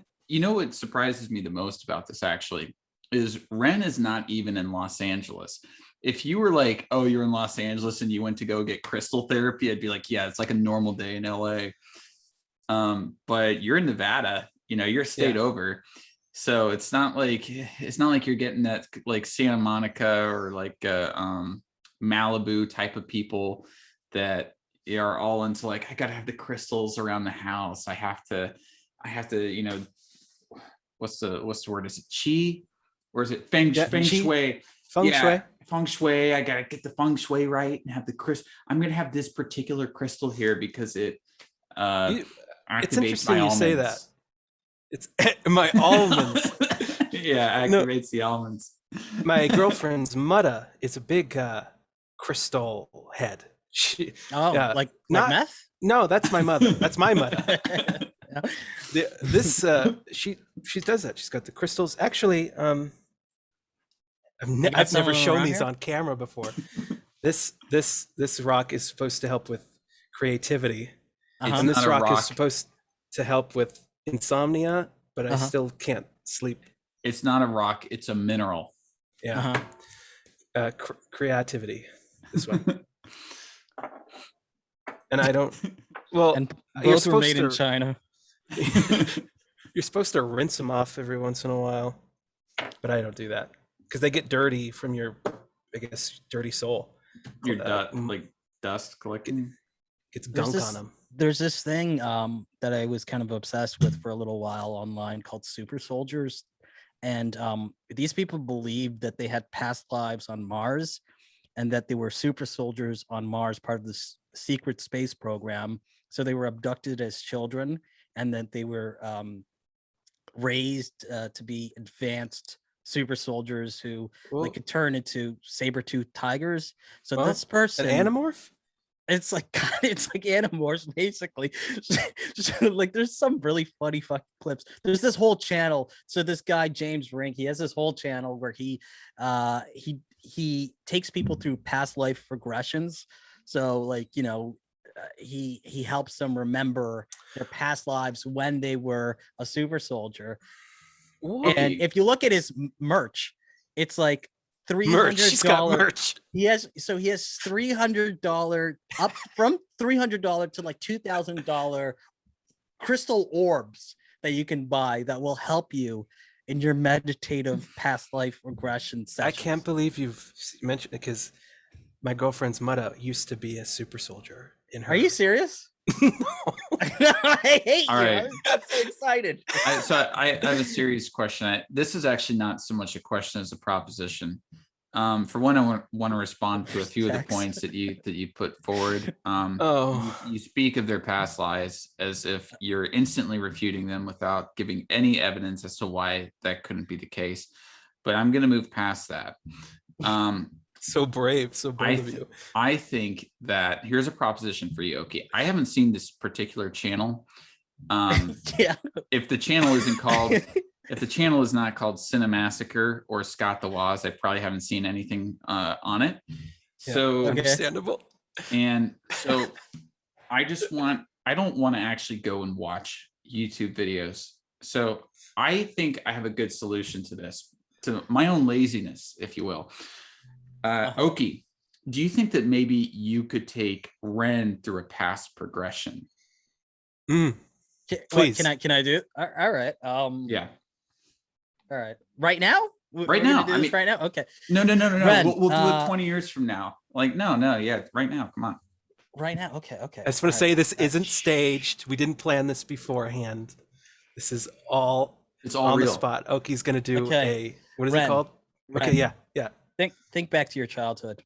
What surprises me the most about this actually is Renn is not even in Los Angeles. If you were like, oh, you're in Los Angeles and you went to go get crystal therapy, I'd be like, yeah, it's like a normal day in LA. But you're in Nevada, you're a state over. So it's not like you're getting that like Santa Monica or like Malibu type of people that are all into like, I gotta have the crystals around the house. I have to, what's the word? Is it chi? Or is it feng shui? Feng shui. Feng shui. I gotta get the feng shui right and have the crystal. I'm gonna have this particular crystal here because it it's interesting you say that. It's my almonds. Yeah, activates the almonds. My girlfriend's mother is a big crystal head. Like meth? No, that's my mother. That's my mother. She does that. She's got the crystals. Actually, I've never shown these on camera before. This rock is supposed to help with creativity. And this rock is supposed to help with insomnia, but I still can't sleep. It's not a rock, it's a mineral. Yeah. Creativity, this one. And I don't, well, and both were made in China. You're supposed to rinse them off every once in a while, but I don't do that because they get dirty from your, I guess, dirty soul. Your like dust collecting. Gets gunk on them. There's this thing that I was kind of obsessed with for a little while online called super soldiers. And these people believed that they had past lives on Mars and that they were super soldiers on Mars, part of this secret space program. So they were abducted as children and that they were raised to be advanced super soldiers who could turn into saber-toothed tigers. So this person, an animorph? it's like it's like Animorphs basically. So, like there's some really funny fucking clips. There's this whole channel. So this guy James Rink, he has this whole channel where he takes people through past life regressions. So like, you know, he helps them remember their past lives when they were a super soldier. And if you look at his merch, it's like $300. Merch. He has $300 up from $300 to like $2,000 crystal orbs that you can buy that will help you in your meditative past life regression sessions. I can't believe you've mentioned it, because my girlfriend's mother used to be a super soldier in her. Are you serious? I hate All you. right. I'm so excited. I have a serious question. This is actually not so much a question as a proposition. For one, I want to respond to a few of the points that you put forward. You speak of their past lives as if you're instantly refuting them without giving any evidence as to why that couldn't be the case. But I'm going to move past that. So brave of you. I think that here's a proposition for you. Okay, I haven't seen this particular channel. If the channel isn't called, if the channel is not called Cinemassacre or Scott the Woz, I probably haven't seen anything on it. So understandable. And so I don't want to actually go and watch YouTube videos. So I think I have a good solution to this, to my own laziness, if you will. Oki, do you think that maybe you could take Renn through a past progression? Please. Can I do it? All right. Yeah. All right. Right now? Right now. I mean, right now. Okay. No. Renn, we'll do it 20 years from now. Like, no. Yeah. Right now. Come on. Right now. Okay. I just want to say this isn't staged. We didn't plan this beforehand. This is all. It's all on real. The spot. Oki's going to do what is it called? Okay. Yeah. Think back to your childhood.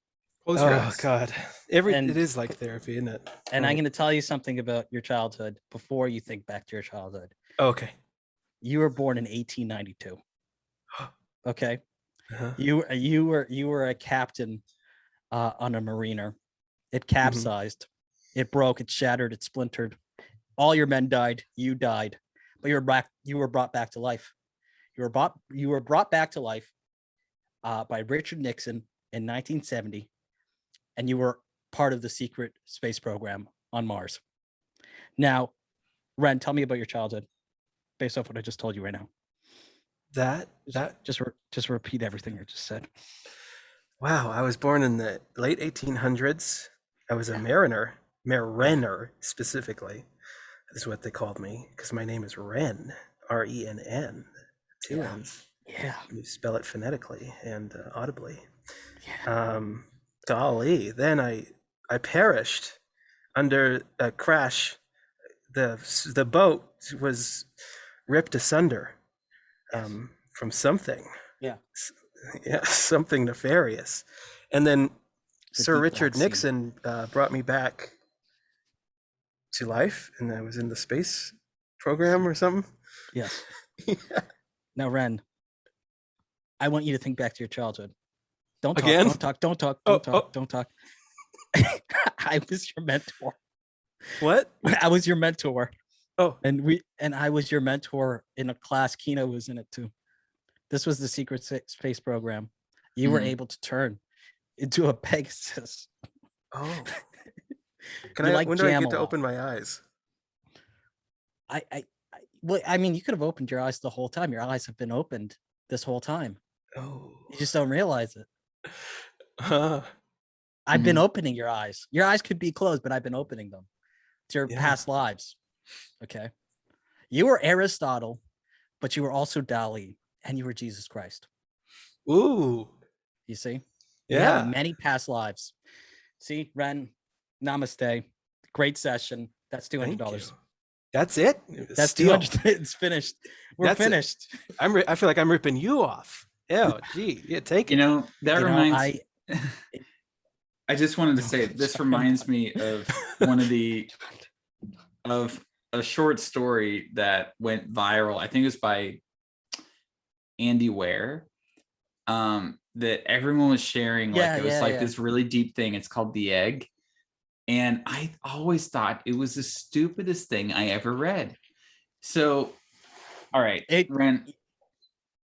Oh God, it is like therapy, isn't it? And I'm going to tell you something about your childhood before you think back to your childhood. Okay. You were born in 1892. Okay. You were a captain on a mariner. It capsized. It broke. It shattered. It splintered. All your men died. You died, but you were brought back to life. You were brought back to life by Richard Nixon in 1970, and you were part of the secret space program on Mars. Now, Renn, tell me about your childhood, based off what I just told you right now. Just repeat everything I just said. Wow, I was born in the late 1800s. I was a mariner specifically. Is what they called me, because my name is Renn, R-E-N-N, 2 N's. Yeah. You spell it phonetically and audibly. Yeah. Golly, then I perished under a crash. The boat was ripped asunder from something. Yeah. Yeah, something nefarious. And then Sir Richard Nixon brought me back to life, and I was in the space program or something. Yes. Yeah. Now, Renn, I want you to think back to your childhood. Don't talk. Again? Don't talk. I was your mentor. What? I was your mentor. Oh. And I was your mentor in a class. Kino was in it too. This was the secret space program. You were able to turn into a Pegasus. Oh. When do I get to open my eyes? I mean, you could have opened your eyes the whole time. Your eyes have been opened this whole time. Oh. You just don't realize it. I've been opening your eyes. Your eyes could be closed, but I've been opening them to your past lives. Okay. You were Aristotle, but you were also Dali, and you were Jesus Christ. Ooh. You see? Yeah. Many past lives. See, Renn, namaste. Great session. That's $200. That's it? That's $200. It's finished. We're finished. I feel like I'm ripping you off. Oh, gee. Yeah, take it. That reminds I just wanted to say, this reminds me of of a short story that went viral. I think it was by Andy Ware. That everyone was sharing. It was this really deep thing. It's called The Egg. And I always thought it was the stupidest thing I ever read. So, all right, Renn.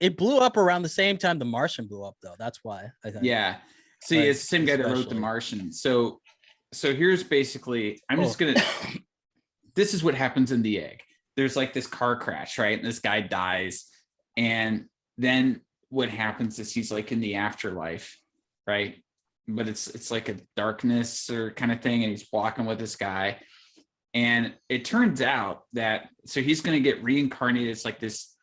It blew up around the same time The Martian blew up, though. That's why I think. Yeah. See, like, it's the same guy that wrote The Martian. So here's basically, I'm just gonna. This is what happens in The Egg. There's like this car crash, right? And this guy dies, and then what happens is he's like in the afterlife, right? But it's like a darkness or kind of thing, and he's walking with this guy, and it turns out that so he's gonna get reincarnated. It's like this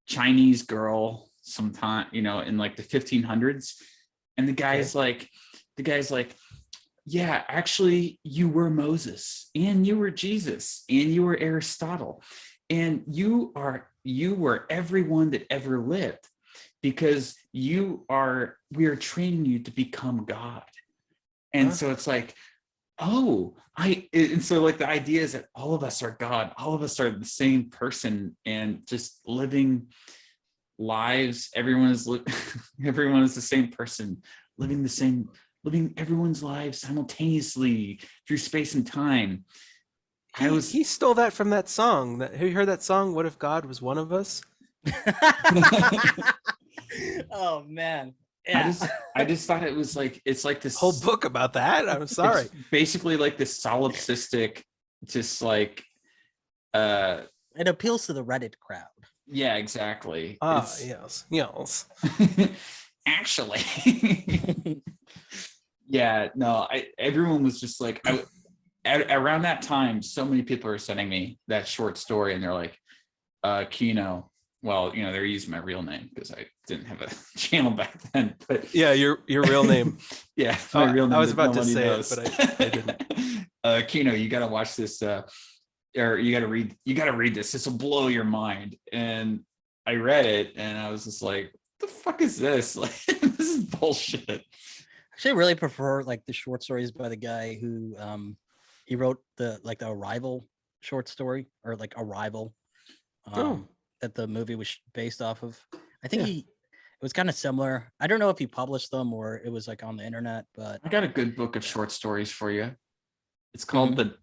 Chinese girl sometime, in like the 1500s, and the guy's like, yeah, actually you were Moses, and you were Jesus, and you were Aristotle, and you were everyone that ever lived, because we are training you to become God. And so it's like, and so like the idea is that all of us are God, all of us are the same person, and just living lives. Everyone is the same person, living everyone's lives simultaneously through space and time. He stole that from that song. Have you heard that song? What if God was one of us? Oh man. Yeah. I just thought it was like, it's like this whole book about that. I'm sorry. It's basically like this solipsistic, just like it appeals to the Reddit crowd. Yeah, exactly. Yes. Actually. Yeah, no, everyone was just like, around that time, so many people are sending me that short story, and they're like, Kino. Well, they're using my real name because I didn't have a channel back then. But yeah, your real name. Yeah, my real name. I was about to say it, but I didn't. Kino, you got to watch this, or you got to read this. This will blow your mind. And I read it, and I was just like, "What the fuck is this? Like, this is bullshit." Actually, I really prefer like the short stories by the guy who he wrote the Arrival short story, or like Arrival. That the movie was based off of. I think it was kind of similar. I don't know if he published them or it was like on the internet, but I got a good book of short stories for you. It's called the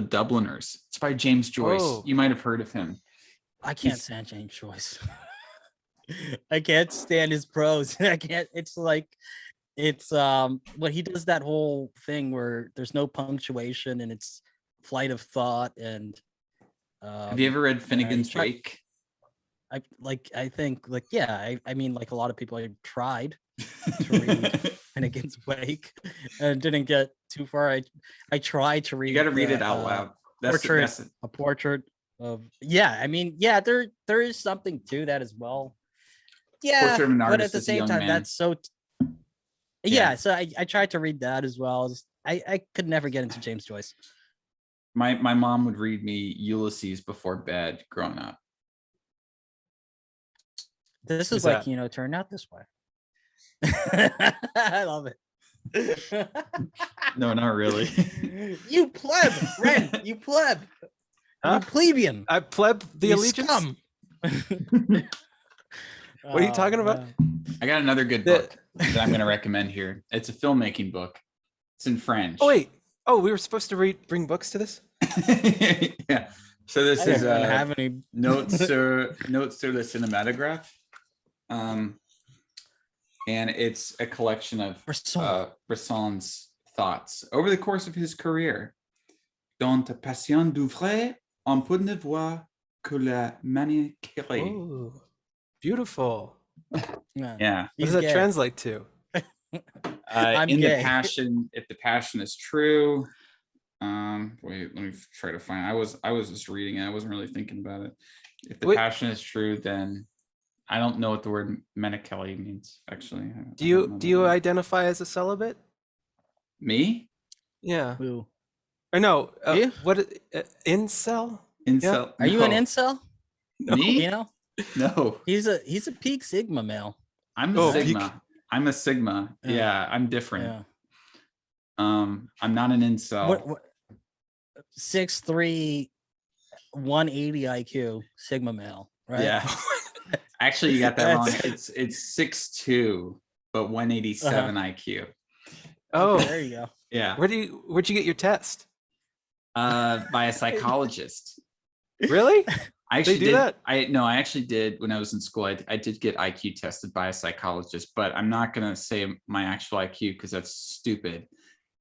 Dubliners. It's by James Joyce. You might have heard of him. I can't stand James Joyce. I can't stand his prose. I can't. It's when he does that whole thing where there's no punctuation and it's flight of thought. And have you ever read Finnegan's Wake? I mean, like a lot of people, I tried to read Finnegan's Wake and didn't get too far. I tried to read. You got to read it out loud. A portrait of. Yeah, I mean, yeah, there is something to that as well. Yeah, but at the same time, that's so. So I tried to read that as well. I could never get into James Joyce. My mom would read me Ulysses before bed growing up. This is why Kino turned out this way. I love it. No, not really. You pleb, Renn. You pleb. You plebeian. I pleb the allegiance. What are you talking about? I got another good book that I'm going to recommend here. It's a filmmaking book. It's in French. Oh wait. Oh, we were supposed to bring books to this? Yeah. So this is have any notes sur le cinématographe. And it's a collection of Bresson's thoughts over the course of his career. Dans ta passion d'ouvrir, on peut ne voir que la manière. Oh, beautiful. Yeah. What does that translate to? The passion, if the passion is true. Wait, let me try to find. I was just reading it. I wasn't really thinking about it. If the passion is true, then I don't know what the word Menekele means. Actually, do you identify as a celibate? Me? Yeah. Who? Or no? What? Incel? Incel? Yeah. Are you an incel? No. Me? You know? No. He's a peak Sigma male. I'm a Sigma. I'm a Sigma. Yeah, I'm different. Yeah. I'm not an incel. What 6'3", 180 IQ, Sigma male, right? Yeah. Actually, you got that wrong. It's 6'2", but 187 IQ. Oh, okay, there you go. Yeah. where'd you get your test? By a psychologist. Really? I actually do did. that? I actually did when I was in school. I did get IQ tested by a psychologist, but I'm not gonna say my actual IQ because that's stupid.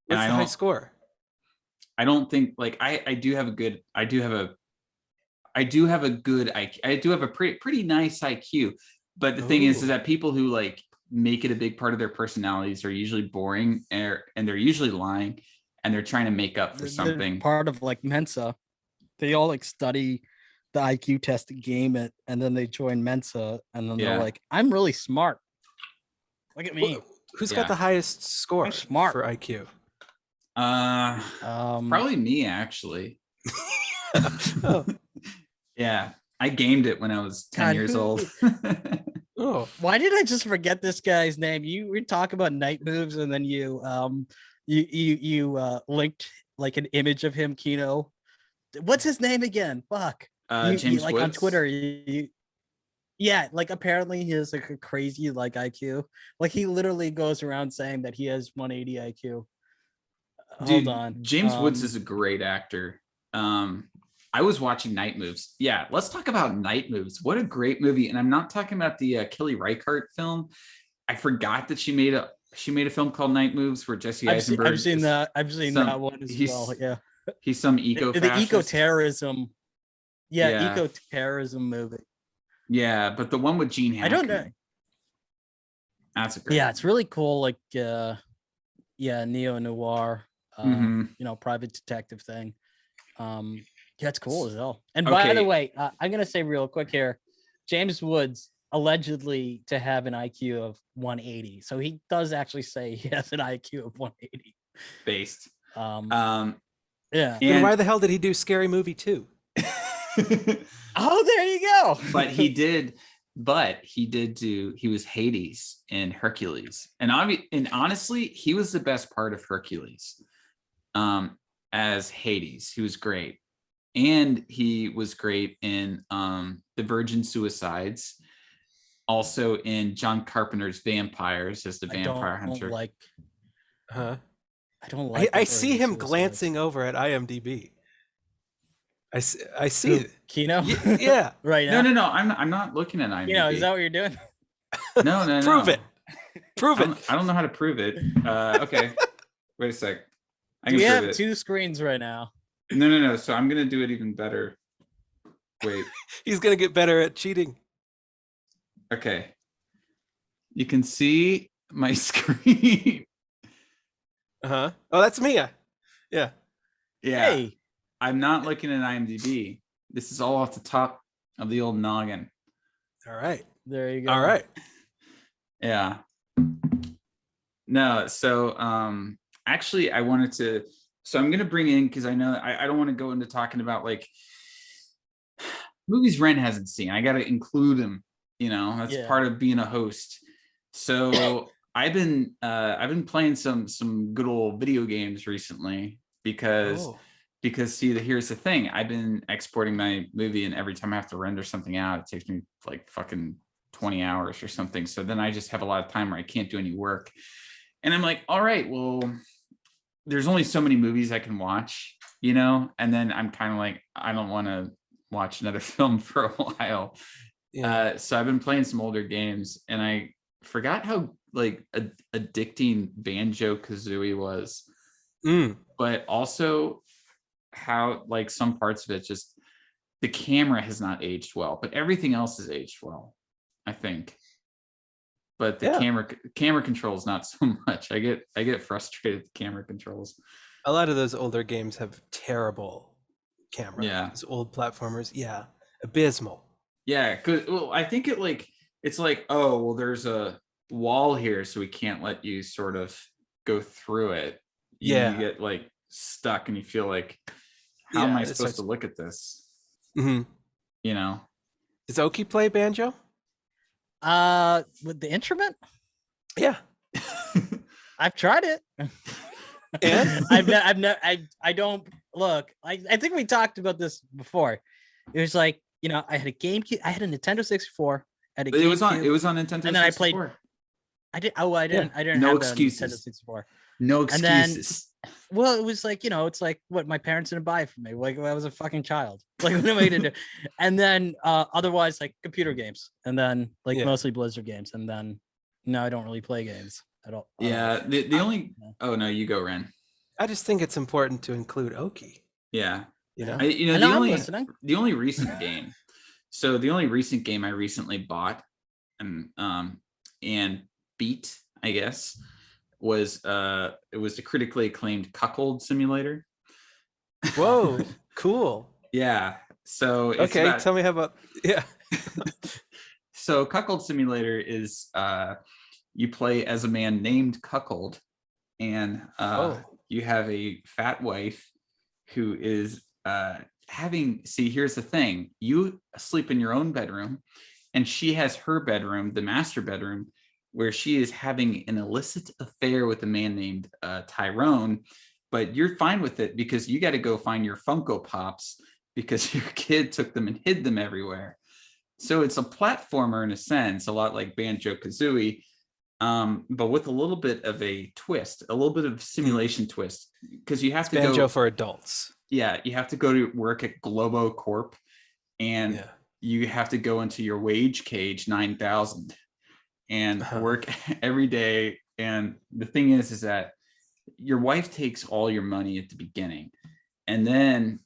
What's the high score? I don't think like I do have a good IQ. I do have a pretty nice IQ. But the thing is that people who like make it a big part of their personalities are usually boring and they're usually lying and they're trying to make up for something. They're part of like Mensa. They all like study the IQ test game it, and then they join Mensa, and then they're like, "I'm really smart. Look at me." Who's got the highest score I'm smart for IQ? Probably me actually. Oh. Yeah, I gamed it when I was 10 years old. Oh, why did I just forget this guy's name? You were talking about night moves, and then you linked like an image of him, Kino. What's his name again? Fuck. James like Woods? on Twitter. Yeah, like apparently he has like a crazy like IQ. Like he literally goes around saying that he has 180 IQ. Dude, Hold on. James Woods is a great actor. I was watching Night Moves. Yeah, let's talk about Night Moves. What a great movie! And I'm not talking about the Kelly Reichardt film. I forgot that she made a film called Night Moves where Jesse Eisenberg. I've seen that one as well. Yeah, he's some eco the eco-terrorism. Yeah, eco-terrorism movie. Yeah, but the one with Gene Hackman. I don't know. That's a great. Yeah, it's really cool. Like, neo-noir. You know, private detective thing. Yeah, it's cool as hell. And by the way, I'm gonna say real quick here, James Woods allegedly to have an IQ of 180. So he does actually say he has an IQ of 180. Based. Yeah. And why the hell did he do Scary Movie 2? Oh, there you go. But he was Hades in Hercules. And honestly, he was the best part of Hercules. As Hades. He was great. And he was great in The Virgin Suicides. Also in John Carpenter's Vampires as the vampire hunter. I don't like. I see him glancing over at IMDb. I see it. Kino? Yeah. Right now. No. I'm not looking at IMDb. Kino, is that what you're doing? No. Prove it. I don't know how to prove it. Okay. Wait a sec. We have two screens right now. No. So I'm gonna do it even better. Wait. He's gonna get better at cheating. Okay. You can see my screen. Oh, that's Mia. Yeah. Hey. I'm not looking at IMDb. This is all off the top of the old noggin. All right. There you go. All right. Yeah. No, so actually I wanted to, so I'm gonna bring in, because I know I don't want to go into talking about like movies Renn hasn't seen. I gotta include him, that's part of being a host. So I've been playing some good old video games recently because see, here's the thing. I've been exporting my movie, and every time I have to render something out, it takes me like fucking 20 hours or something. So then I just have a lot of time where I can't do any work. And I'm like, all right, well, there's only so many movies I can watch, and then I'm kind of like, I don't want to watch another film for a while. Yeah. So I've been playing some older games, and I forgot how like addicting Banjo-Kazooie was. But also how like some parts of it, just the camera has not aged well, but everything else has aged well, I think. But the camera controls not so much. I get frustrated with camera controls. A lot of those older games have terrible camera. Yeah. Those old platformers. Yeah. Abysmal. Yeah. Cause I think it's like, oh, well, there's a wall here, so we can't let you sort of go through it. You get like stuck and you feel like, how am I supposed to look at this? Does Oki play banjo? With the instrument? Yeah. I've tried it. And I don't look. I think we talked about this before. It was like, I had a GameCube, I had a Nintendo 64. It was on Nintendo 64. And then I played. I did. Oh, I didn't. I didn't No have the Nintendo excuses. 64. No And then, excuses. well, it was like, it's like what my parents didn't buy for me. Like when I was a fucking child. Like what am I gonna do? And then otherwise like computer games, and then like mostly Blizzard games, and then no, I don't really play games at all. Yeah, the only. Oh no, you go, Renn. I just think it's important to include Oki. Yeah, I I'm listening. The only recent game. So the only recent game I recently bought and beat, I guess, was it was the critically acclaimed Cuckold Simulator. Whoa, cool. Yeah. So it's okay, tell me how about So Cuckold Simulator is you play as a man named Cuckold, and you have a fat wife who is here's the thing, you sleep in your own bedroom, and she has her bedroom, the master bedroom, where she is having an illicit affair with a man named Tyrone, but you're fine with it because you got to go find your Funko Pops because your kid took them and hid them everywhere. So it's a platformer in a sense, a lot like Banjo-Kazooie, but with a little bit of a twist, a little bit of simulation twist, because you have to Banjo for adults. Yeah, you have to go to work at Globo Corp, and you have to go into your wage cage 9,000 and work every day. And the thing is that your wife takes all your money at the beginning, and then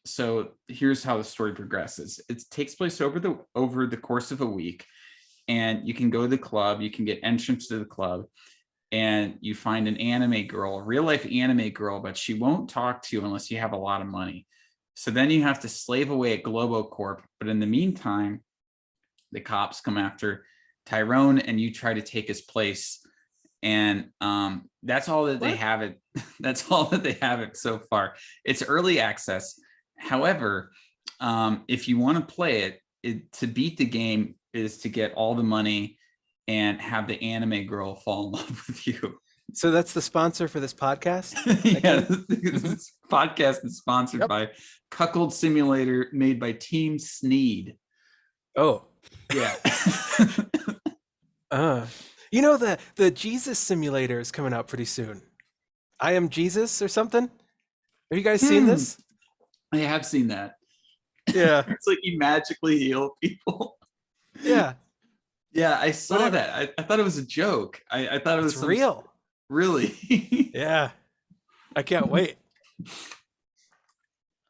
so here's how the story progresses. It takes place over the course of a week, and you can go to the club, you can get entrance to the club, and you find an anime girl, a real life anime girl, but she won't talk to you unless you have a lot of money. So then you have to slave away at Globo Corp. But in the meantime, the cops come after Tyrone, and you try to take his place. And that's all that they have it. That's all that they have it so far. It's early access. However, if you want to play it, to beat the game is to get all the money and have the anime girl fall in love with you. So that's the sponsor for this podcast? Yeah, this podcast is sponsored by Cuckold Simulator, made by Team Sneed. Oh. Yeah. The Jesus Simulator is coming out pretty soon. I Am Jesus or something? Have you guys seen this? I have seen that. Yeah. It's like you magically heal people. Yeah. Yeah, I saw that. I thought it was a joke. I thought it was real. Really? Yeah. I can't wait.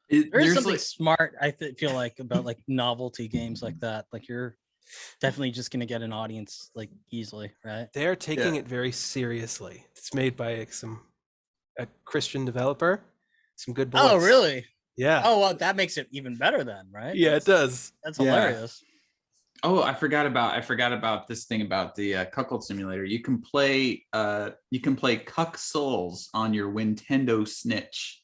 There's something smart, I feel like, about like novelty games like that. Like you're definitely just going to get an audience like easily, right? They're taking it very seriously. It's made by a Christian developer. Some good boys. Oh, really? Yeah. Oh, well, that makes it even better then, right? Yeah, it does. That's hilarious. Oh, I forgot about this thing about the Cuckold Simulator. You can play Cuck Souls on your Nintendo Snitch.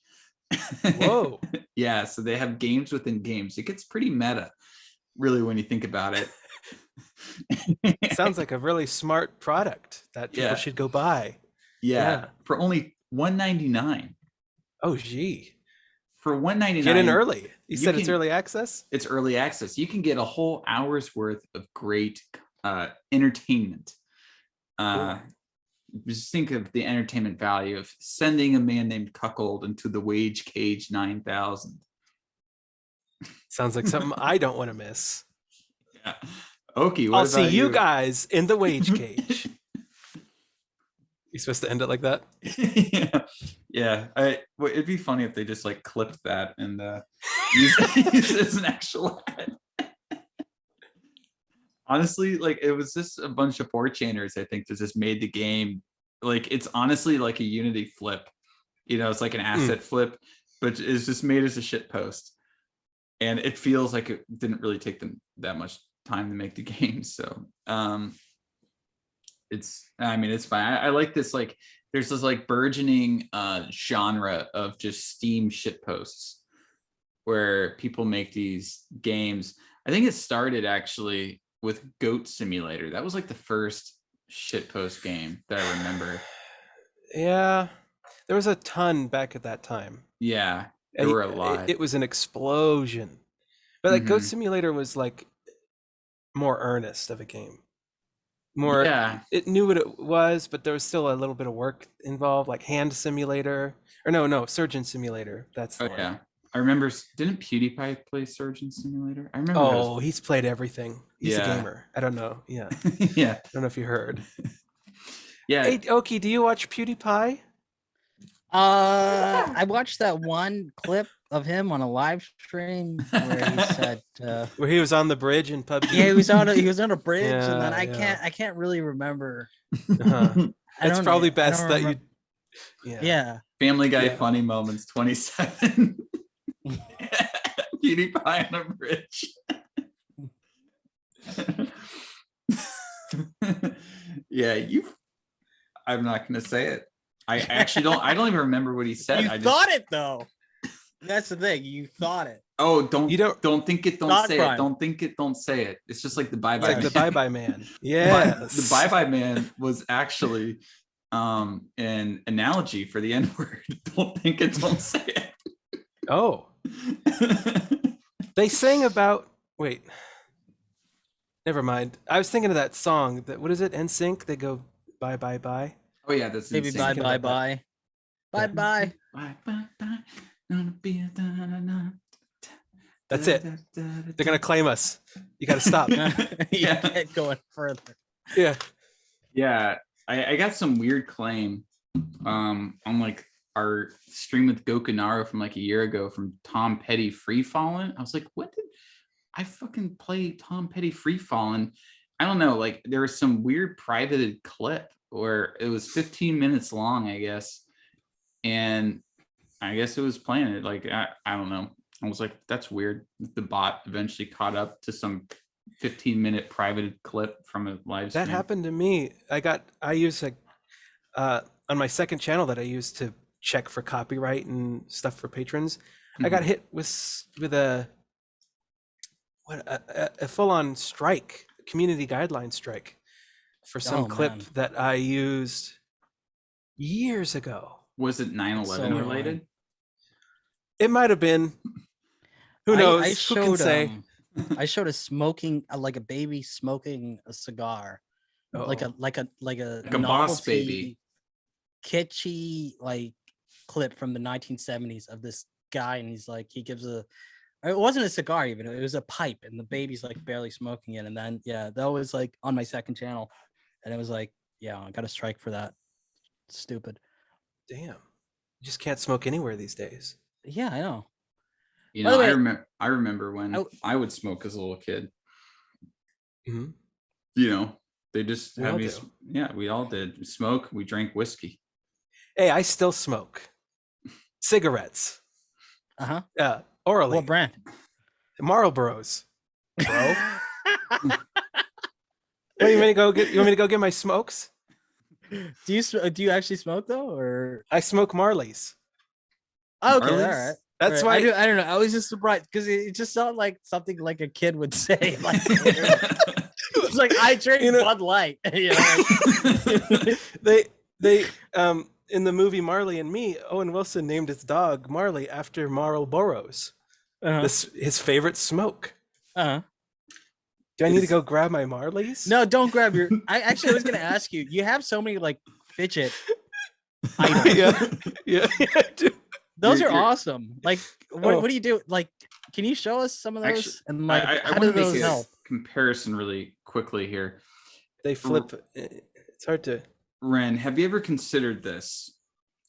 Whoa. Yeah, so they have games within games. It gets pretty meta, really, when you think about it. Sounds like a really smart product that people should go buy. Yeah, for only $199. Oh, gee. For $199, get in early. You said it's early access? It's early access. You can get a whole hour's worth of great entertainment. Cool. Just think of the entertainment value of sending a man named Cuckold into the wage cage 9,000. Sounds like something I don't want to miss. Yeah. Okay, I'll see you guys in the wage cage. You supposed to end it like that? Yeah. It'd be funny if they just like clipped that and use it as an actual ad. Honestly, like it was just a bunch of 4chaners, I think, that just made the game like it's honestly like a Unity flip. It's like an asset flip, but it's just made as a shit post. And it feels like it didn't really take them that much time to make the game. So it's fine. I like this, like there's this like burgeoning genre of just Steam shit posts where people make these games. I think it started actually with Goat Simulator. That was like the first shitpost game that I remember. Yeah, there was a ton back at that time. Yeah, there were a lot. It was an explosion. But like Goat Simulator was like more earnest of a game. more. Yeah. It knew what it was, but there was still a little bit of work involved, like Hand Simulator, or no, Surgeon Simulator. That's the one. Yeah. I remember. Didn't PewDiePie play Surgeon Simulator? I remember. Oh, he's played everything. He's a Yeah. gamer. I don't know. Yeah. Yeah. I don't know if you heard. Yeah. Hey, Oki, do you watch PewDiePie? I watched that one clip of him on a live stream where he said Where he was on the bridge in PUBG? yeah, he was on a bridge, and then Yeah, I can't really remember. Uh-huh. I It's don't probably know. I best don't that remember. you. Yeah. Family Guy Yeah. funny moments 27. PewDiePie on a bridge. Yeah, I'm not gonna say it. I actually don't. I don't even remember what he said. You thought it though. That's the thing. You thought it. Oh, don't think it. Don't Thought say crime. it. Don't think it. Don't say it. It's just like the Bye Bye. Like the Bye Bye Man. Yeah. The Bye Bye Man was actually an analogy for the N-word. Don't think it. Don't say it. Oh. They sang about. Wait. Never mind. I was thinking of that song. That what is it? NSYNC. They go bye bye bye. Oh yeah, that's Maybe insane. bye bye. Bye bye. Bye bye bye. Gonna be a da-da-da. That's it. They're gonna claim us. You got to stop. You can't go any further. Yeah. Yeah, I got some weird claim on like our stream with Gokunaro from like a year ago from Tom Petty Free Fallin'. I was like, what did I fucking play Tom Petty Free Fallin'? I don't know, like there was some weird privated clip where it was 15 minutes long, I guess. And I guess it was playing it. Like I don't know. I was like, that's weird. The bot eventually caught up to some 15-minute privated clip from a live stream. That happened to me. I use like on my second channel that I use to check for copyright and stuff for patrons. I got hit with a full-on strike, community guideline strike for some clip that I used years ago. Was it 9/11 related? It might have been. Who knows? Who can say? I showed like a baby smoking a cigar, like a boss baby, kitschy like clip from the 1970s of this guy, and he's like, he gives a. It wasn't a cigar even; it was a pipe, and the baby's like barely smoking it. And then that was like on my second channel, and it was like, yeah, I got a strike for that. Stupid. Damn, you just can't smoke anywhere these days. Yeah, I know. You know, I remember when I would smoke as a little kid. Mm-hmm. You know, they just have me. Yeah, we all did. We smoke. We drank whiskey. Hey, I still smoke cigarettes. Yeah, orally. What brand? Marlboros, bro. What, you want me to go get my smokes? Do you actually smoke though, or I smoke Marleys? Okay, all right. That's why I don't know. I was just surprised because it just sounded like something like a kid would say. Like it was like, I drink Bud Light. You know, like, they in the movie Marley and Me, Owen Wilson named his dog Marley after Marlboros, his favorite smoke. Do I need to go grab my Marleys? No, don't grab your. I was gonna ask you. You have so many like fidget items. yeah, I do. Those are awesome. Like, what do you do? Like, can you show us some of those? Actually, and like, I how do want to those make help? a comparison really quickly here. They flip. It's hard to. Renn, have you ever considered this?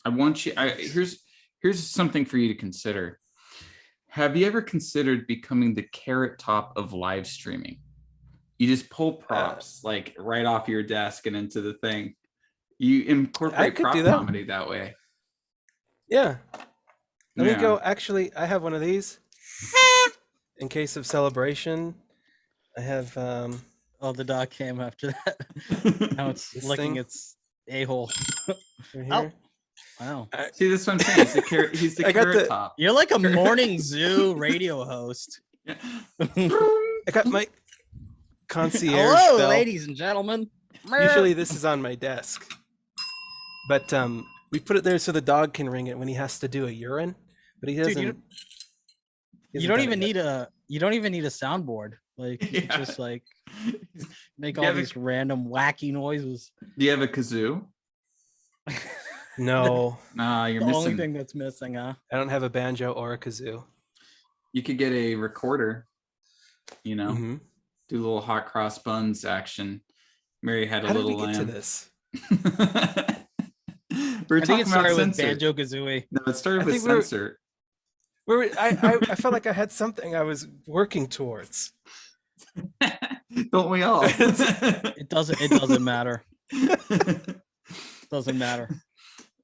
I want you. Here's something for you to consider. Have you ever considered becoming the Carrot Top of live streaming? You just pull props like right off your desk and into the thing. You incorporate prop comedy that way. Yeah. Let me go. Actually, I have one of these in case of celebration. I have. Oh, the dog came after that. Now it's licking its a-hole. Right wow. See, this one thing. He's the Carrot Top. You're like a morning zoo radio host. I got my concierge. Hello, bell. ladies and gentlemen. Usually this is on my desk, but we put it there so the dog can ring it when he has to do a urine. But he doesn't. Dude, you don't even need a. You don't even need a soundboard. Like just like. Make all these random wacky noises. Do you have a kazoo? No. Nah, you're The missing. only thing that's missing, huh? I don't have a banjo or a kazoo. You could get a recorder, you know, do a little hot cross buns action. Mary had a How little did we get lamb. to this? We're I think talking it started about with Censor. Banjo Kazooie. No, it started I with think we were- Censor. I felt like I had something I was working towards. Don't we all? It doesn't matter. Doesn't matter.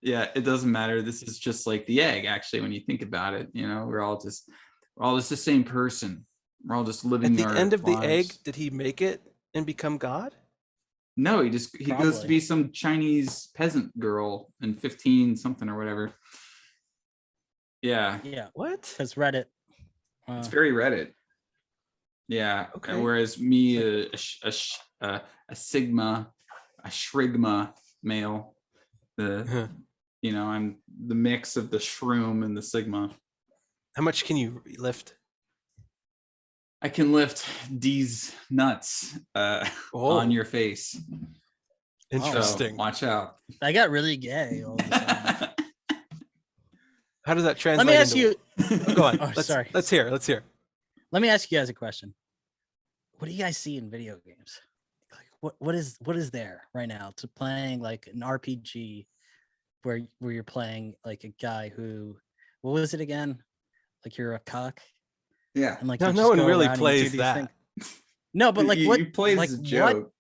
Yeah, it doesn't matter. This is just like the egg, actually, when you think about it. You know, we're all just the same person. We're all just living At the end of lives. the egg, did he make it and become God? No, he goes to Probably. be some Chinese peasant girl in 15 something or whatever. Yeah, Yeah, What? because Reddit. it's very Reddit. Yeah. Okay. And whereas me, a sigma, a shrigma male, you know, I'm the mix of the shroom and the sigma. How much can you lift? I can lift these nuts on your face. Interesting. So watch out. I got really gay all of a sudden. How does that translate? Let me ask into... you. Go on. Oh, sorry. Let's hear. Let's hear. Let me ask you guys a question. What do you guys see in video games? Like, what is there right now to playing like an RPG where you're playing like a guy who, what was it again? Like you're a cuck Yeah. and like No, you no just one go really around and you plays do these that. things. No, but like what you play like as a joke.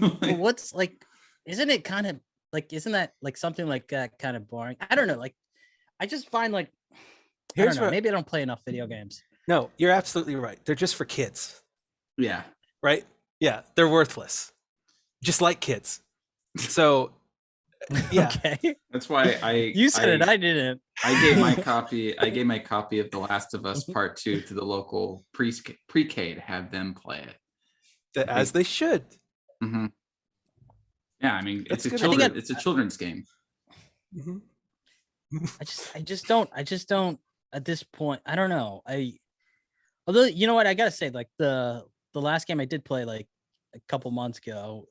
well, what's like? Isn't it kind of like? Isn't that like something like that kind of boring? I don't know. Like, I just find like, I don't know. Maybe I don't play enough video games. No, you're absolutely right. They're just for kids, Yeah. right? Yeah, they're worthless, just like kids. So, yeah. Okay. That's why You said it. I didn't. I gave my copy of The Last of Us Part 2 to the local pre-K to have them play it. As they should. Mm-hmm. Yeah, I mean, That's it's good. it's a children's game. Mm-hmm. I just don't at this point. I don't know. Although you know what, I gotta say, like the last game I did play like a couple months ago,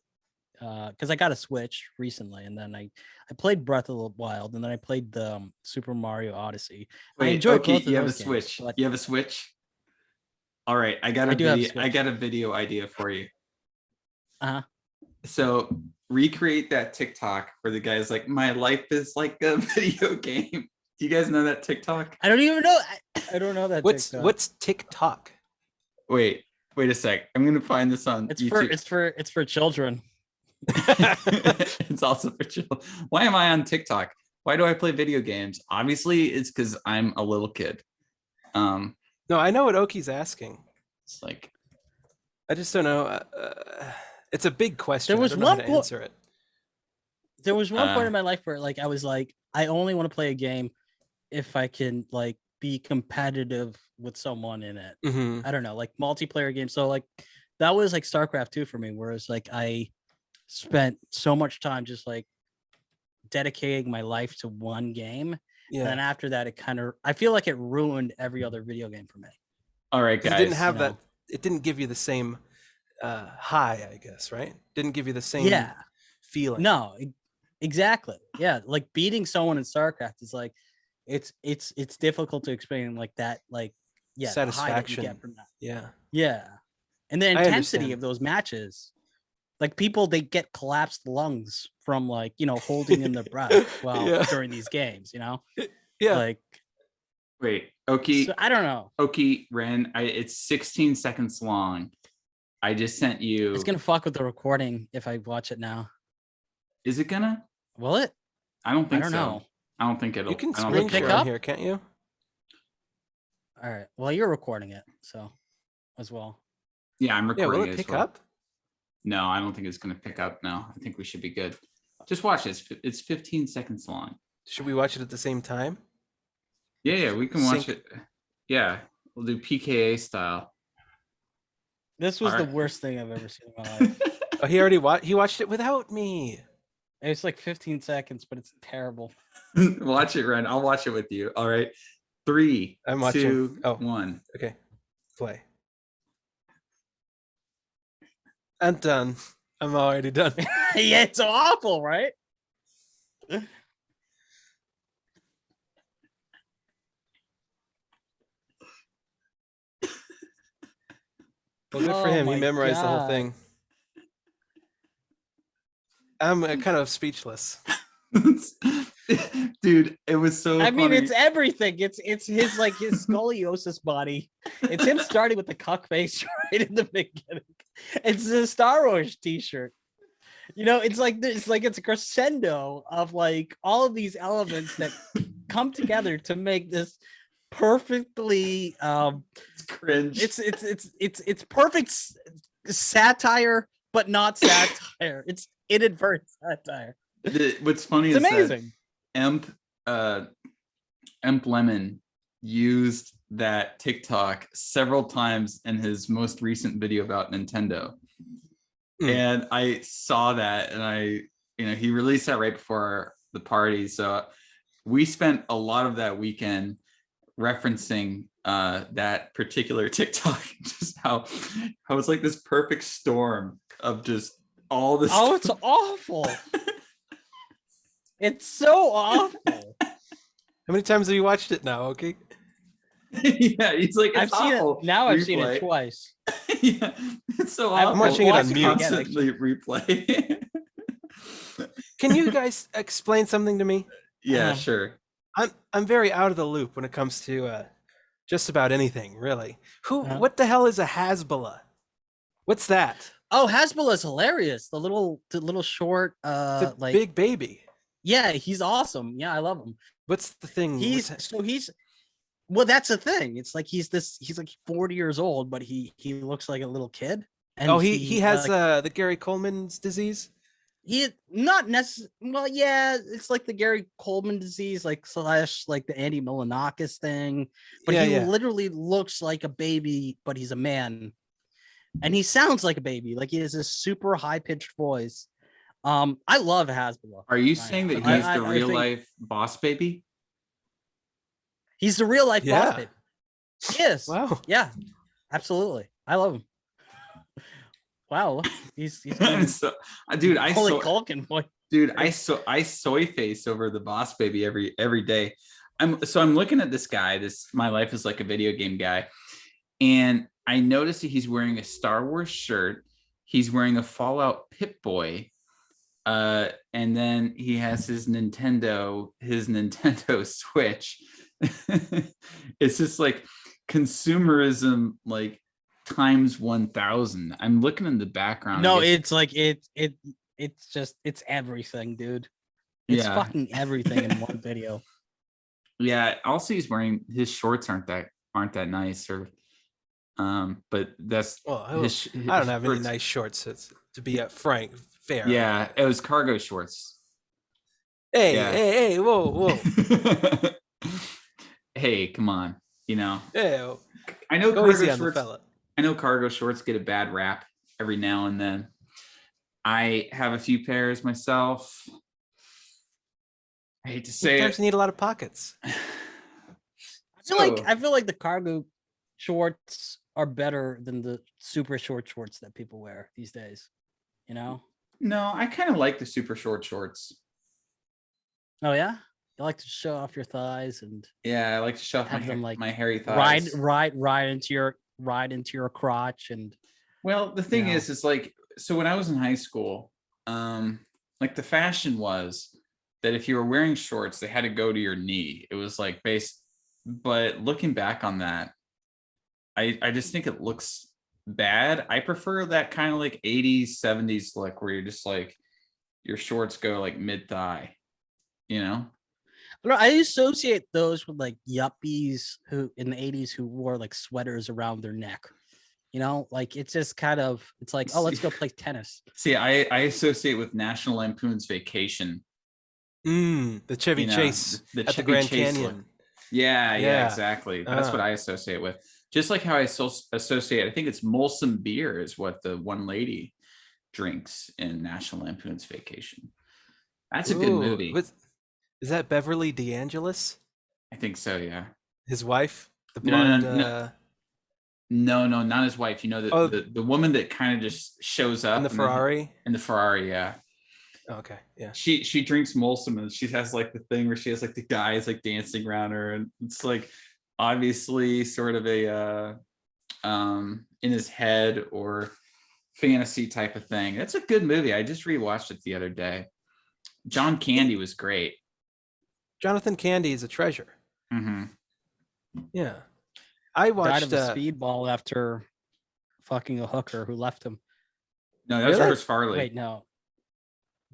because I got a Switch recently, and then I played Breath of the Wild, and then I played the Super Mario Odyssey. Wait, I enjoyed okay, both of you have a those games, Switch. but- You have a Switch. All right, I got I a do have a video. I Switch. got a video idea for you. Uh-huh. So recreate that TikTok where the guy's like, "My life is like a video game." Do you guys know that TikTok? I don't even know. I don't know that. TikTok. What's TikTok? Wait a sec. I'm gonna find this on YouTube. It's for children. It's also for children. Why am I on TikTok? Why do I play video games? Obviously, it's because I'm a little kid. No, I know what Oki's asking. It's like, I just don't know. It's a big question. There was I don't know how one to answer it. There was one point in my life where like I was like, I only want to play a game if I can like be competitive with someone in it. Mm-hmm. I don't know, like multiplayer games. So like that was like StarCraft 2 for me, whereas like I spent so much time just like dedicating my life to one game. Yeah. And then after that, I feel like it ruined every other video game for me. all right, guys. It didn't have you that. know. It didn't give you the same high, I guess, right? Didn't give you the same feeling. No, exactly. Yeah, like beating someone in StarCraft is like it's difficult to explain like that, like the high that you Satisfaction. get from that. Yeah. And the I intensity understand. of those matches, like people they get collapsed lungs from like holding in their breath while during these games, Yeah. like Wait, Oki. so I don't know. Oki, Renn. It's 16 seconds long. I just sent you. It's gonna fuck with the recording if I watch it now. Is it gonna? Will it? I don't think I don't so. know. I don't think it'll. You can I don't screen think pick share it'll. up? on here, can't you? All right. Well, you're recording it, so as well. Yeah, I'm Yeah. recording Will it it as pick well. up? No, I don't think it's gonna pick up. No, I think we should be good. Just watch it. It's 15 seconds long. Should we watch it at the same time? Yeah, we can watch Sync. it. Yeah, we'll do PKA style. This was the Alright. worst thing I've ever seen in my life. Oh, he already watched. He watched it without me. It's like 15 seconds, but it's terrible. Watch it, Renn. I'll watch it with you. All right. 3, I'm watching. 2, Oh. 1. Okay. Play. I'm done. I'm already done. Yeah, it's awful, right? Well, good for him. He memorized the whole thing. I'm kind of speechless. Dude, it was so I mean, funny. it's everything. It's his like his scoliosis body. It's him starting with the cuck face right in the beginning. It's a Star Wars t-shirt. You know, it's like it's a crescendo of like all of these elements that come together to make this perfectly It's cringe. It's perfect satire, but not satire. It's inadvertent satire. What's funny It's is amazing. that Emp Lemon used that TikTok several times in his most recent video about Nintendo. And I saw that, and he released that right before the party. So we spent a lot of that weekend referencing that particular TikTok, just how it's like this perfect storm of just all this. Oh, it's awful. It's so awful. How many times have you watched it now? Okay. Yeah, he's like, I've seen it now. I've seen it twice. Yeah, it's so awful. I'm watching it on mute. Constantly replay. Can you guys explain something to me? Yeah, sure. I'm very out of the loop when it comes to just about anything, really. What the hell is a Hasbullah? What's that? Oh, Hasbullah is hilarious. The little short the like big baby. Yeah, he's awesome. Yeah, I love him. What's the thing? Well, that's the thing. It's like he's like 40 years old, but he looks like a little kid. And he has the Gary Coleman's disease. He not necessarily. Well, yeah, it's like the Gary Coleman disease, like / like the Andy Milonakis thing. But he literally looks like a baby, but he's a man, and he sounds like a baby. Like he has this super high pitched voice. I love Hasbullah. Are you saying that he's the real life Boss Baby? He's the real life Boss Baby. Yes. Wow. Yeah. Absolutely. I love him. Wow. He's so, dude. Culkin boy. Dude, I soy face over the Boss Baby every day. I'm looking at this guy. My life is like a video game guy, and I noticed that he's wearing a Star Wars shirt. He's wearing a Fallout Pip-Boy. And then he has his Nintendo Switch. It's just like consumerism, like times 1,000. I'm looking in the background. No, it's like it's everything, dude. It's fucking everything in one video. Yeah. Also, he's wearing his shorts aren't that nice, or but that's I don't have any nice shorts. To be fair. Yeah, it was cargo shorts. Hey, whoa. Hey, come on. Yeah. I know cargo shorts get a bad rap every now and then. I have a few pairs myself. I hate to say Sometimes you need a lot of pockets. I feel like the cargo shorts are better than the super short shorts that people wear these days. No, I kind of like the super short shorts. Oh yeah, you like to show off your thighs and I like to show off my hairy thighs. Ride into your crotch and. Well, the thing is like, so when I was in high school, like the fashion was that if you were wearing shorts, they had to go to your knee. It was like but looking back on that, I just think it looks bad. I prefer that kind of like 80s 70s look where you're just like your shorts go like mid-thigh, I associate those with like yuppies who in the 80s who wore like sweaters around their neck. Like it's just kind of, it's like, oh, let's go play tennis. See, I associate with National Lampoon's Vacation. The Chevy Chase at the Grand Canyon. Yeah, exactly. That's what I associate with. Just like how I associate, I think it's Molson beer is what the one lady drinks in National Lampoon's Vacation. That's a good movie. Is that Beverly DeAngelis? I think so, yeah. His wife? The blonde? No, not his wife. You know, the woman that kind of just shows up in the Ferrari. In the Ferrari, yeah. Okay, yeah. She drinks Molson, and she has like the thing where she has like the guys like dancing around her, and it's like obviously sort of a in his head or fantasy type of thing. It's a good movie. I just rewatched it the other day. John Candy was great. Jonathan Candy is a treasure. Mm-hmm. Yeah, I watched died of a speedball after fucking a hooker who left him. No, that was Chris Farley. Wait, no.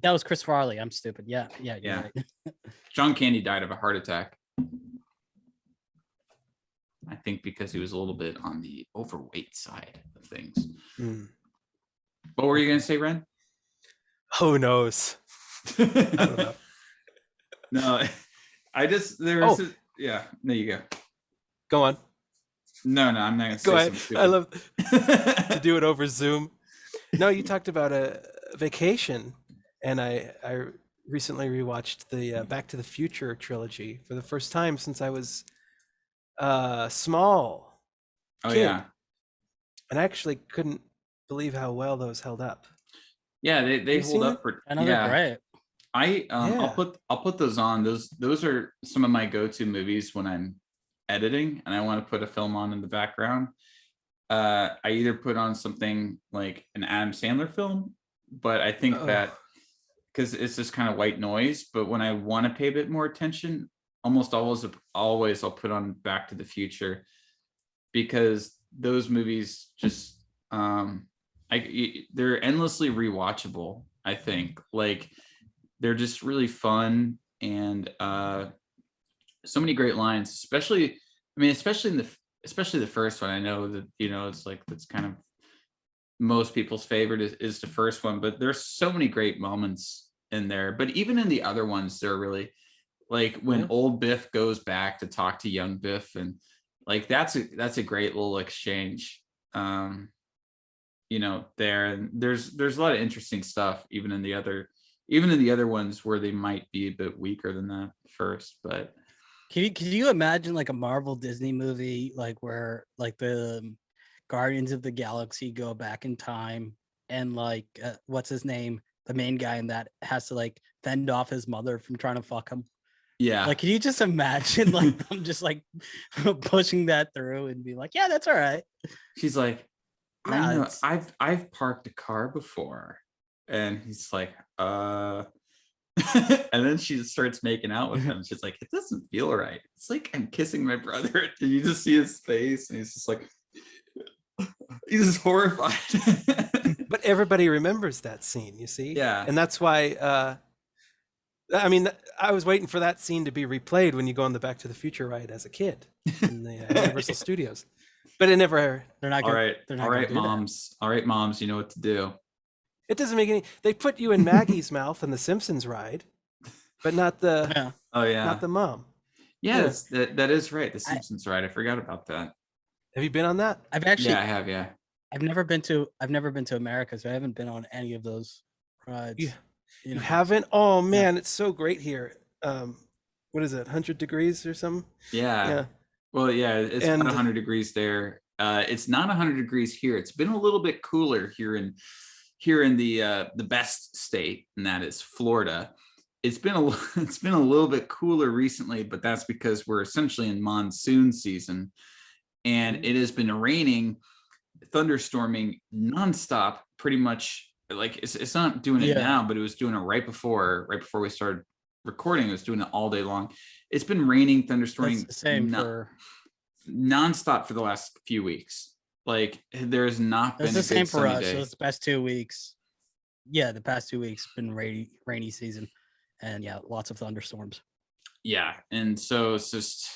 That was Chris Farley. I'm stupid. Yeah. Right. John Candy died of a heart attack. I think because he was a little bit on the overweight side of things. Mm. What were you going to say, Renn? Who knows? I don't know. No, I just, yeah, there you go. Go on. No, I'm not going to say go ahead. I love to do it over Zoom. No, you talked about a vacation, and I recently rewatched the Back to the Future trilogy for the first time since I was small. Oh kid. Yeah, and I actually couldn't believe how well those held up. Yeah, they hold up. They're great. I'll put those on. Those are some of my go-to movies when I'm editing and I want to put a film on in the background. I either put on something like an Adam Sandler film, but I think that because it's just kind of white noise. But when I want to pay a bit more attention, almost always I'll put on Back to the Future, because those movies just they're endlessly rewatchable. I think like they're just really fun, and so many great lines, especially the first one. I know that, it's like, that's kind of most people's favorite is the first one, but there's so many great moments in there. But even in the other ones, they're really, like when old Biff goes back to talk to young Biff, and like that's a great little exchange there. And there's a lot of interesting stuff even in the other ones where they might be a bit weaker than that first. But can you imagine like a Marvel Disney movie, like where like the Guardians of the Galaxy go back in time, and like what's his name, the main guy in that, has to like fend off his mother from trying to fuck him? Yeah, like, can you just imagine like them just like pushing that through and be like, yeah, that's all right. She's like, I know, I've parked a car before, and he's like, and then she starts making out with him. She's like, it doesn't feel right. It's like I'm kissing my brother. And you just see his face, and he's just like, he's just horrified. But everybody remembers that scene, you see? Yeah. And that's why, I was waiting for that scene to be replayed when you go on the Back to the Future ride as a kid in the Universal Studios. But it never. They're not gonna, all right, moms. All right, moms. You know what to do. It doesn't make any. They put you in Maggie's mouth in the Simpsons ride, but not the. Yeah. Oh yeah. Not the mom. Yeah, that is right. The Simpsons ride. I forgot about that. Have you been on that? I've actually. Yeah, I have. Yeah. I've never been to America, so I haven't been on any of those rides. You haven't? Oh man, it's so great here. What is it? 100 degrees or something? Yeah. Well, yeah, it's about 100 degrees there. It's not 100 degrees here. It's been a little bit cooler here in the best state, and that is Florida. It's been a little bit cooler recently, but that's because we're essentially in monsoon season, and it has been raining, thunderstorming nonstop, pretty much. Like it's not doing it now, but it was doing it right before we started recording. It was doing it all day long. It's been raining, thunderstorming, nonstop for the last few weeks. Like there's not been. It's the same for us. So it's the past 2 weeks. Yeah, the past 2 weeks been rainy season, and lots of thunderstorms. Yeah, and so it's just.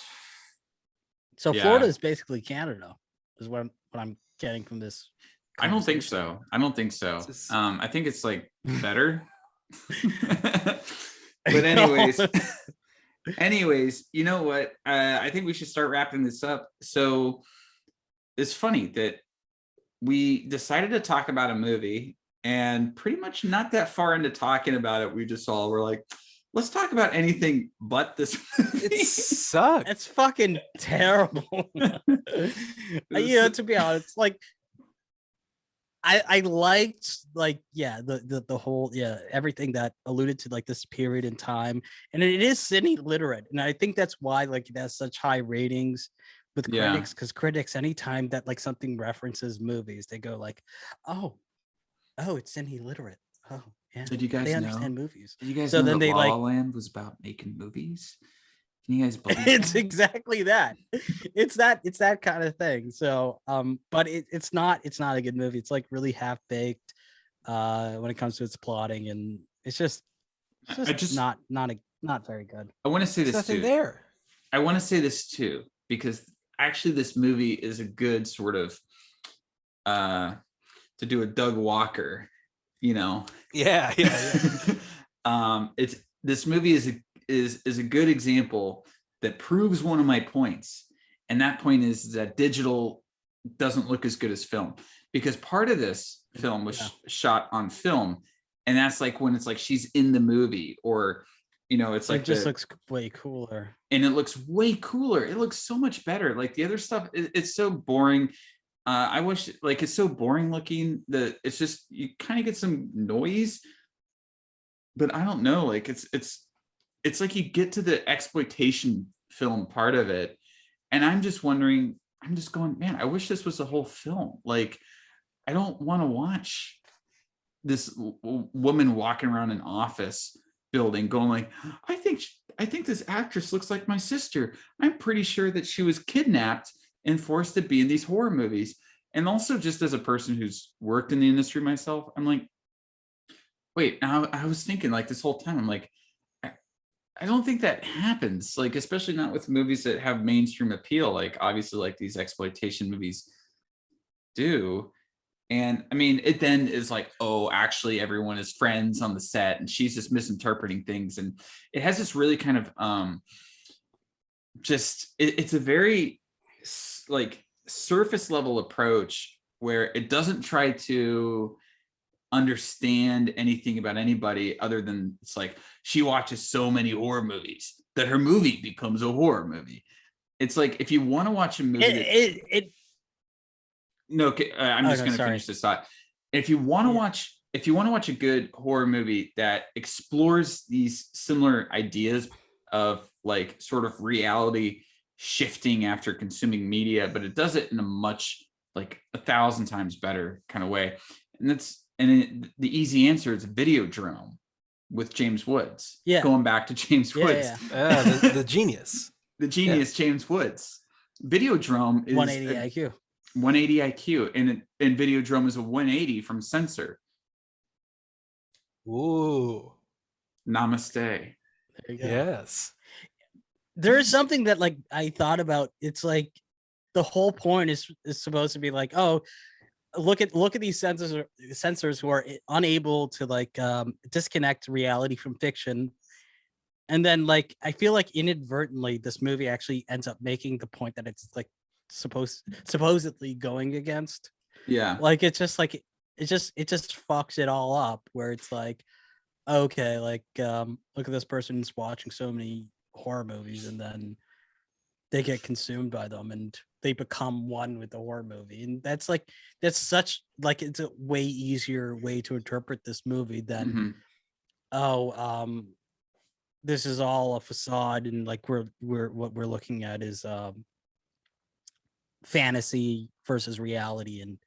So Florida is basically Canada, is what I'm getting from this. I don't think so. I think it's like better. But anyways, you know what? I think we should start wrapping this up. So it's funny that we decided to talk about a movie, and pretty much not that far into talking about it, we just all were like, let's talk about anything but this movie. It sucks. It's fucking terrible. To be honest, like I liked like the whole everything that alluded to like this period in time, and it is cine literate, and I think that's why like it has such high ratings with critics, because critics, anytime that like something references movies, they go like, oh it's cine literate. Oh yeah, Did you guys they know? understand movies. Did you guys So know then that they La La like Land was about making movies? Can you guys believe it's that? exactly that. It's that kind of thing. So but it's not a good movie. It's like really half-baked when it comes to its plotting, and it's just not very good. I want to say There's this nothing too. there. I want to say this too, because actually this movie is a good sort of to do a Doug Walker, Yeah. It's this movie is a good example that proves one of my points, and that point is that digital doesn't look as good as film, because part of this film was shot on film, and that's like when it's like she's in the movie, or it's like it just looks way cooler, and it looks way cooler. It looks so much better. Like the other stuff, it's so boring. I wish, like, it's so boring looking that it's just, you kind of get some noise, but I don't know, like it's like you get to the exploitation film part of it, and I'm just going, man, I wish this was the whole film. Like, I don't want to watch this woman walking around an office building going like, I think this actress looks like my sister. I'm pretty sure that she was kidnapped and forced to be in these horror movies. And also, just as a person who's worked in the industry myself, I'm like, wait, I was thinking like this whole time, I'm like, I don't think that happens, like, especially not with movies that have mainstream appeal, like obviously like these exploitation movies do. And I mean, it then is like, oh, actually everyone is friends on the set and she's just misinterpreting things. And it has this really kind of it's a very like surface level approach where it doesn't try to understand anything about anybody other than it's like she watches so many horror movies that her movie becomes a horror movie. It's like, if you want to watch a movie I'm just going to finish this thought. If you want to watch a good horror movie that explores these similar ideas of like sort of reality shifting after consuming media, but it does it in a much like 1,000 times better kind of way, the easy answer is Videodrome with James Woods. Yeah, going back to James Woods, the genius, James Woods. Videodrome is 180 IQ. 180 IQ, and Videodrome is a 180 from Censor. Ooh, namaste. There you go. Yes, there is something that like I thought about. It's like the whole point is supposed to be like, oh, look at these censors who are unable to like disconnect reality from fiction. And then like I feel like inadvertently this movie actually ends up making the point that it's like supposedly going against. Yeah, like it's just like it just fucks it all up, where it's like, okay, like look at this person's watching so many horror movies and then they get consumed by them and they become one with the horror movie. And that's such like, it's a way easier way to interpret this movie than this is all a facade, and like we're what we're looking at is fantasy versus reality, and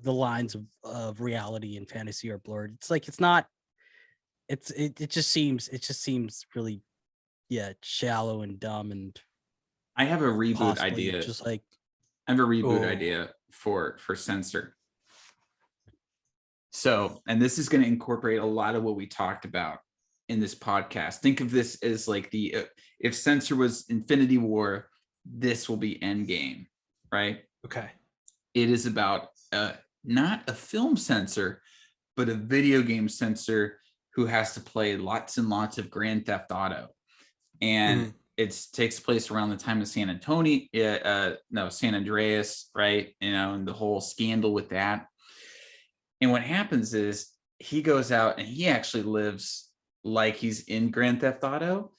the lines of reality and fantasy are blurred. It's like, it's not, it just seems really shallow and dumb. And I have a reboot idea. Just like, I have a reboot idea for Censor. So, and this is going to incorporate a lot of what we talked about in this podcast. Think of this as like if Censor was Infinity War, this will be Endgame, right? Okay. It is about not a film censor, but a video game censor who has to play lots and lots of Grand Theft Auto. And it takes place around the time of San Andreas, right? And the whole scandal with that. And what happens is he goes out and he actually lives like he's in Grand Theft Auto,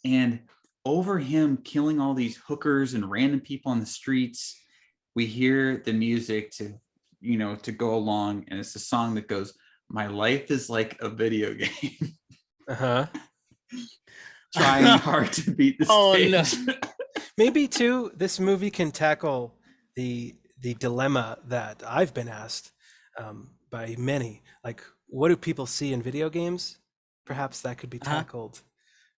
and over him killing all these hookers and random people on the streets, we hear the music to, to go along, and it's a song that goes, "My life is like a video game." Uh-huh. Trying hard to beat the stage. No. Maybe too, this movie can tackle the dilemma that I've been asked by many. Like, what do people see in video games? Perhaps that could be tackled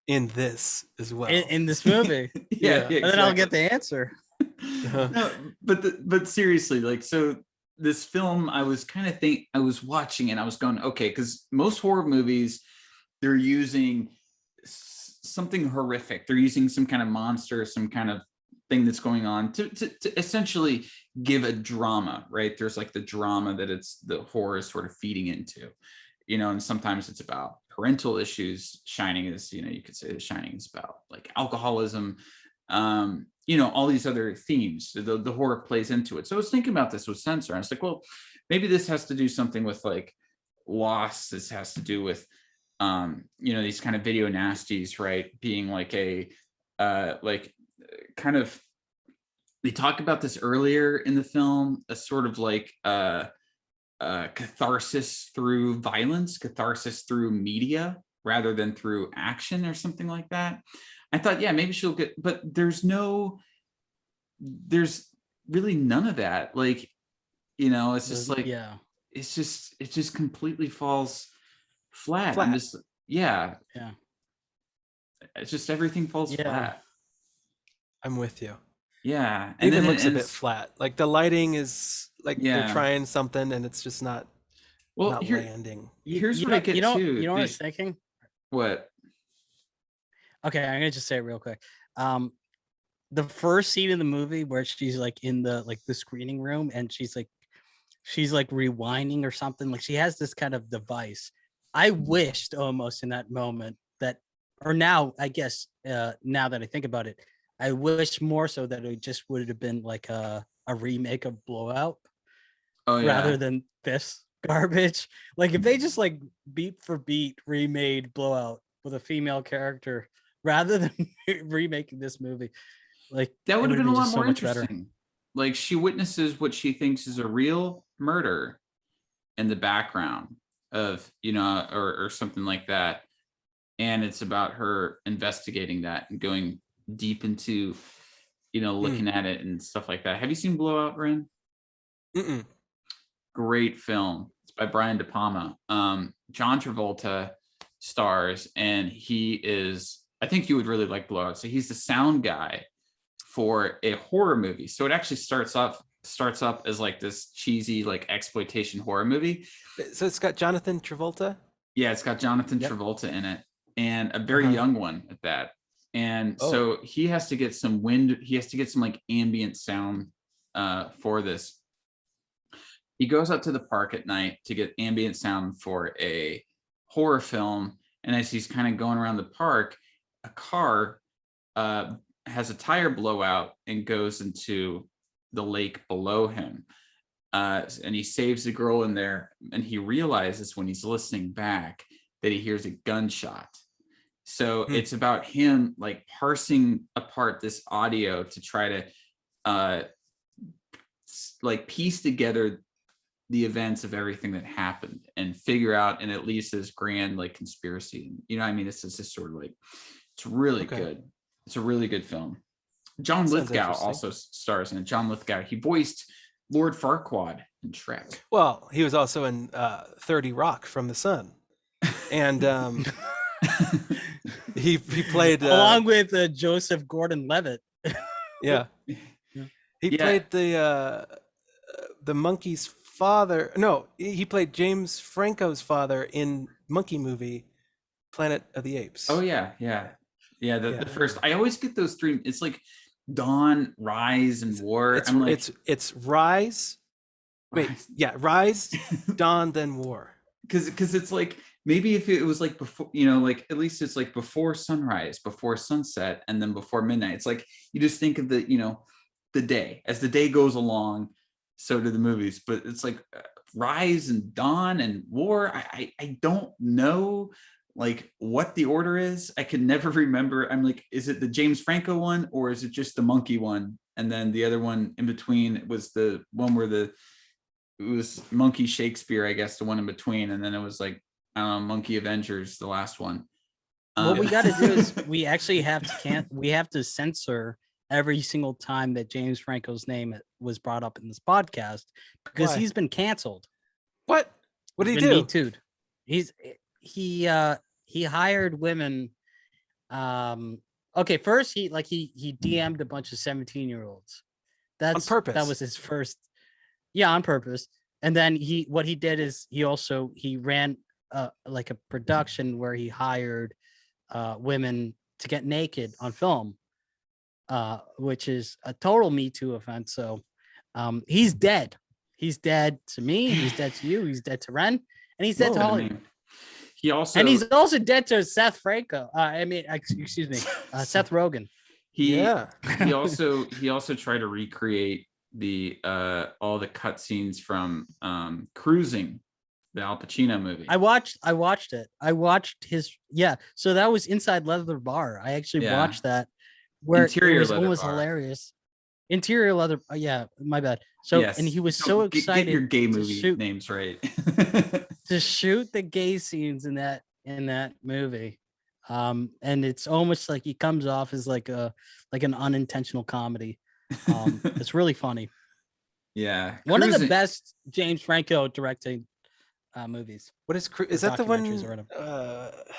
in this as well. In this movie. Yeah, and then I'll get the answer. No, but seriously, like, so this film, I was watching and I was going, okay, because most horror movies, they're using something horrific. They're using some kind of monster, some kind of thing that's going on to essentially give a drama, right? There's like the drama that it's the horror is sort of feeding into, and sometimes it's about parental issues. Shining is, you could say The Shining is about like alcoholism, all these other themes. The horror plays into it. So I was thinking about this with Censor. I was like, well, maybe this has to do something with like loss. This has to do with these kind of video nasties, right? Being like a kind of, they talk about this earlier in the film, a sort of like catharsis through violence, catharsis through media rather than through action or something like that. I thought, yeah, maybe she'll get, but there's really none of that. Like, it's just like, it just completely falls flat. I'm just, it's just everything falls flat. I'm with you. Yeah, and then it looks a bit flat. Like the lighting is like they're trying something and it's just not landing. Here's what I get too. You know what I was thinking? What? Okay, I'm gonna just say it real quick. The first scene in the movie where she's like in the screening room and she's like rewinding or something. Like she has this kind of device. I wished almost in that moment that, or now I guess now that I think about it, I wish more so that it just would have been like a remake of Blowout, rather than this garbage. Like if they just like beat for beat remade Blowout with a female character rather than remaking this movie, like that would have been a lot more interesting. Better. Like she witnesses what she thinks is a real murder in the background of, or something like that. And it's about her investigating that and going deep into, looking at it and stuff like that. Have you seen Blowout, Renn? Great film. It's by Brian De Palma. John Travolta stars, and he is, I think you would really like Blowout. So he's the sound guy for a horror movie. So it actually starts up as like this cheesy like exploitation horror movie. So it's got Jonathan Travolta? Yeah, it's got Jonathan Travolta in it, and a very young one at that. And so he has to get some like ambient sound for this. He goes out to the park at night to get ambient sound for a horror film. And as he's kind of going around the park, a car has a tire blowout and goes into the lake below him. And he saves the girl in there. And he realizes when he's listening back that he hears a gunshot. So it's about him like parsing apart this audio to try to like piece together the events of everything that happened and figure out, and at least this grand like conspiracy. You know what I mean? It's just sort of like, it's really good. It's a really good film. John Lithgow also stars in it. John Lithgow, he voiced Lord Farquaad in Shrek. Well, he was also in 30 Rock from the Sun. And he played along with Joseph Gordon-Levitt. He played the monkey's father. No, he played James Franco's father in Monkey Movie, Planet of the Apes. Oh yeah. The first. I always get those three. It's like Dawn, Rise, and War. It's Rise. Wait, Rise, Dawn, then War. Because it's like, maybe if it was like before, like at least it's like before sunrise, before sunset, and then before midnight. It's like you just think of the, the day. As the day goes along, so do the movies. But it's like Rise and Dawn and War. I don't know like what the order is. I can never remember. I'm like, is it the James Franco one or is it just the monkey one? And then the other one in between was the one where it was Monkey Shakespeare, I guess, the one in between. And then it was like, Monkey Avengers, the last one. What we got to do is we actually have to censor every single time that James Franco's name was brought up in this podcast because he's been canceled. What did he do? Me too. He hired women. Okay, first he DM'd a bunch of 17-year-olds. That's on purpose. That was his first. Yeah, on purpose. And then what he did is he ran like a production where he hired women to get naked on film, which is a total Me Too offense. So he's dead. He's dead to me. He's dead to you. He's dead to Renn, and he's dead to Hollywood. He's also dead to Seth Franco. Excuse me, Seth Rogen. He also tried to recreate the all the cutscenes from Cruising, the Al Pacino movie. I watched it. I watched his So that was Inside Leather Bar. I actually watched that, where it was almost hilarious. Interior Leather. My bad. So and he was so excited. Get your gay movie names right. To shoot the gay scenes in that movie, and it's almost like he comes off as like an unintentional comedy. It's really funny. Yeah, one of the best James Franco directing movies. What is that the one?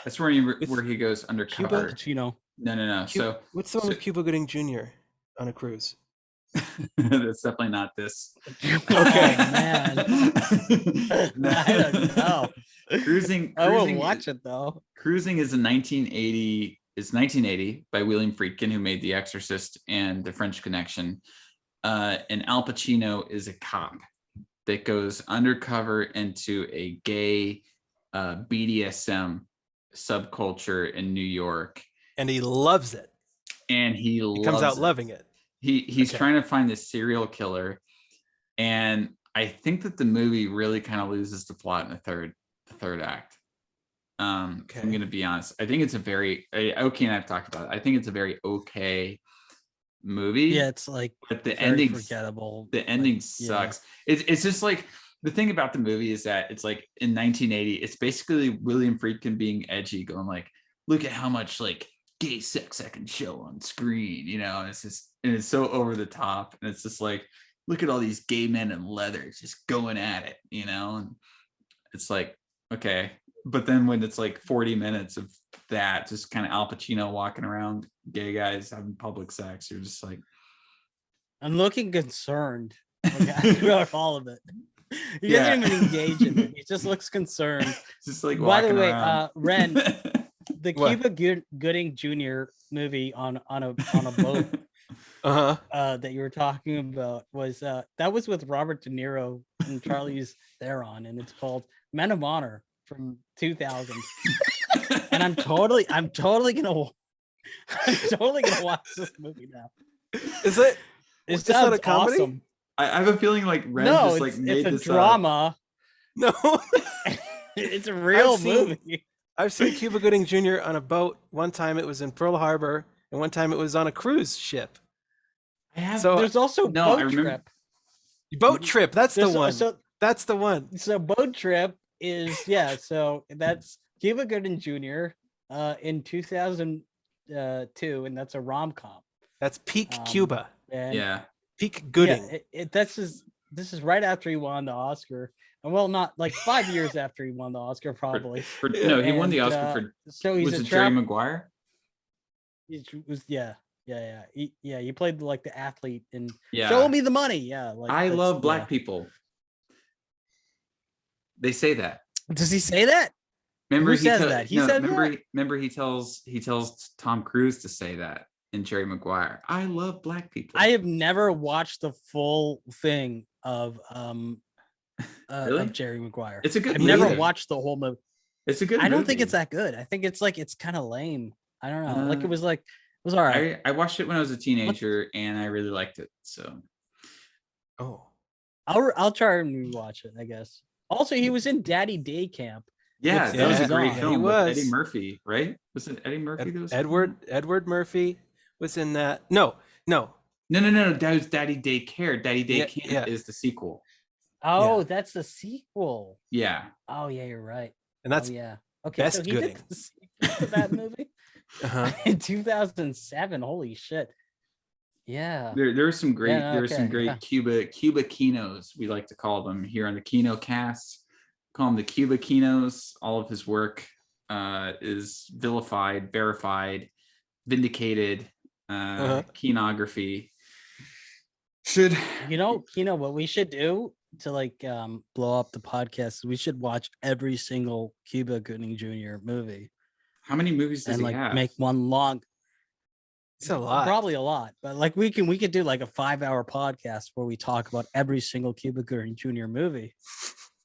That's where he goes undercover. Cuba? No. So what's the one with Cuba Gooding Jr. on a cruise? That's definitely not this. Okay, man. I don't know. Cruising. I won't watch it though. Cruising is 1980. It's 1980 by William Friedkin, who made The Exorcist and The French Connection. And Al Pacino is a cop that goes undercover into a gay BDSM subculture in New York, and he loves it. And he comes out loving it. He's trying to find this serial killer, and I think that the movie really kind of loses the plot in the third act. I'm going to be honest. I think it's a very Oki and I've talked about it. I think it's a very okay movie. Yeah, it's like, but the ending forgettable. The ending sucks. It's just like, the thing about the movie is that it's like in 1980, it's basically William Friedkin being edgy, going like, look at how much like gay sex I can show on screen, and it's just, and it's so over the top, and it's just like, look at all these gay men in leather just going at it, and it's like, okay. But then when it's like 40 minutes of that, just kind of Al Pacino walking around, gay guys having public sex, you're just like, I'm looking concerned about all of it. He doesn't even engage in it. He just looks concerned. Just like, by the way, around. Renn, the Cuba Gooding Jr. movie on a boat that you were talking about was that was with Robert De Niro and Charlize Theron, and it's called Men of Honor from 2000. And I'm totally gonna watch this movie now. Is it? Is that a comedy? Awesome. I have a feeling like Renn just like made this. It's a drama. No, it's a real movie. I've seen Cuba Gooding Jr. on a boat. One time it was in Pearl Harbor, and one time it was on a cruise ship. There's also Boat Trip. Boat Trip. That's the one. That's the one. So Boat Trip is So that's Cuba Gooding Jr. In 2002, and that's a rom-com. That's peak Cuba. Yeah. Peak Gooding. Yeah, this is right after he won the Oscar, and well, not like 5 years after he won the Oscar, probably. He won the Oscar for. So he's was it Jerry Maguire? It was He played like the athlete in Show Me the Money. Yeah, like I love black people. They say that. Does he say that? Remember Who says that? He said that. Remember he tells Tom Cruise to say that in Jerry Maguire. I love black people. I have never watched the full thing of really? Of Jerry Maguire. It's a good. I've never watched the whole movie. It's a good. I don't think it's that good. I think it's kind of lame. I don't know. It was all right. I watched it when I was a teenager and I really liked it. So. I'll try and rewatch it, I guess. Also, he was in Daddy Day Camp, Yeah, that was a great he film with was. Eddie Murphy, right? Was it Eddie Murphy that was Edward Murphy was in that. No. No. That was Daddy Daycare. Daddy Day Camp is the sequel. Oh, that's the sequel. Yeah. Oh yeah, you're right. And that's okay. Best So he Gooding. did the sequel to that movie in 2007. Holy shit. Yeah. There are some great Cuba Kinos, we like to call them here on the Kinokast. Call them the Cuba Kinos. All of his work is vilified, verified, vindicated. Kinography. Kino, what we should do to like blow up the podcast, we should watch every single Cuba Gooding Jr. movie. How many movies does he like have? Make one long. It's a lot. Probably a lot, but like we could do like a 5-hour podcast where we talk about every single Cuba Gooding Jr. movie.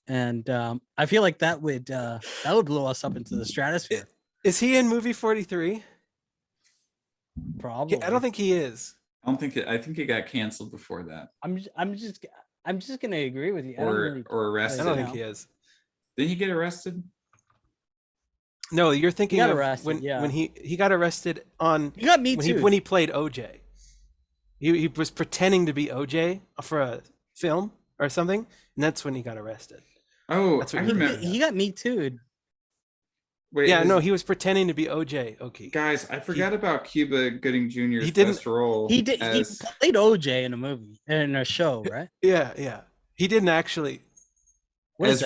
And I feel like that would blow us up into the stratosphere. Is he in movie 43? Probably. I don't think he is. I think it got canceled before that. I'm just gonna agree with you. Or arrested. I don't think he is. Didn't he get arrested? No, you're thinking of arrested, when he got arrested on. You got me too. When he played OJ. He was pretending to be OJ for a film or something, and that's when he got arrested. Oh, I remember. He got me too. Wait, he was pretending to be OJ. Okay, guys, I forgot about Cuba Gooding Jr.'s best role. He did. He played OJ in a movie, in a show, right? Yeah. He didn't actually. As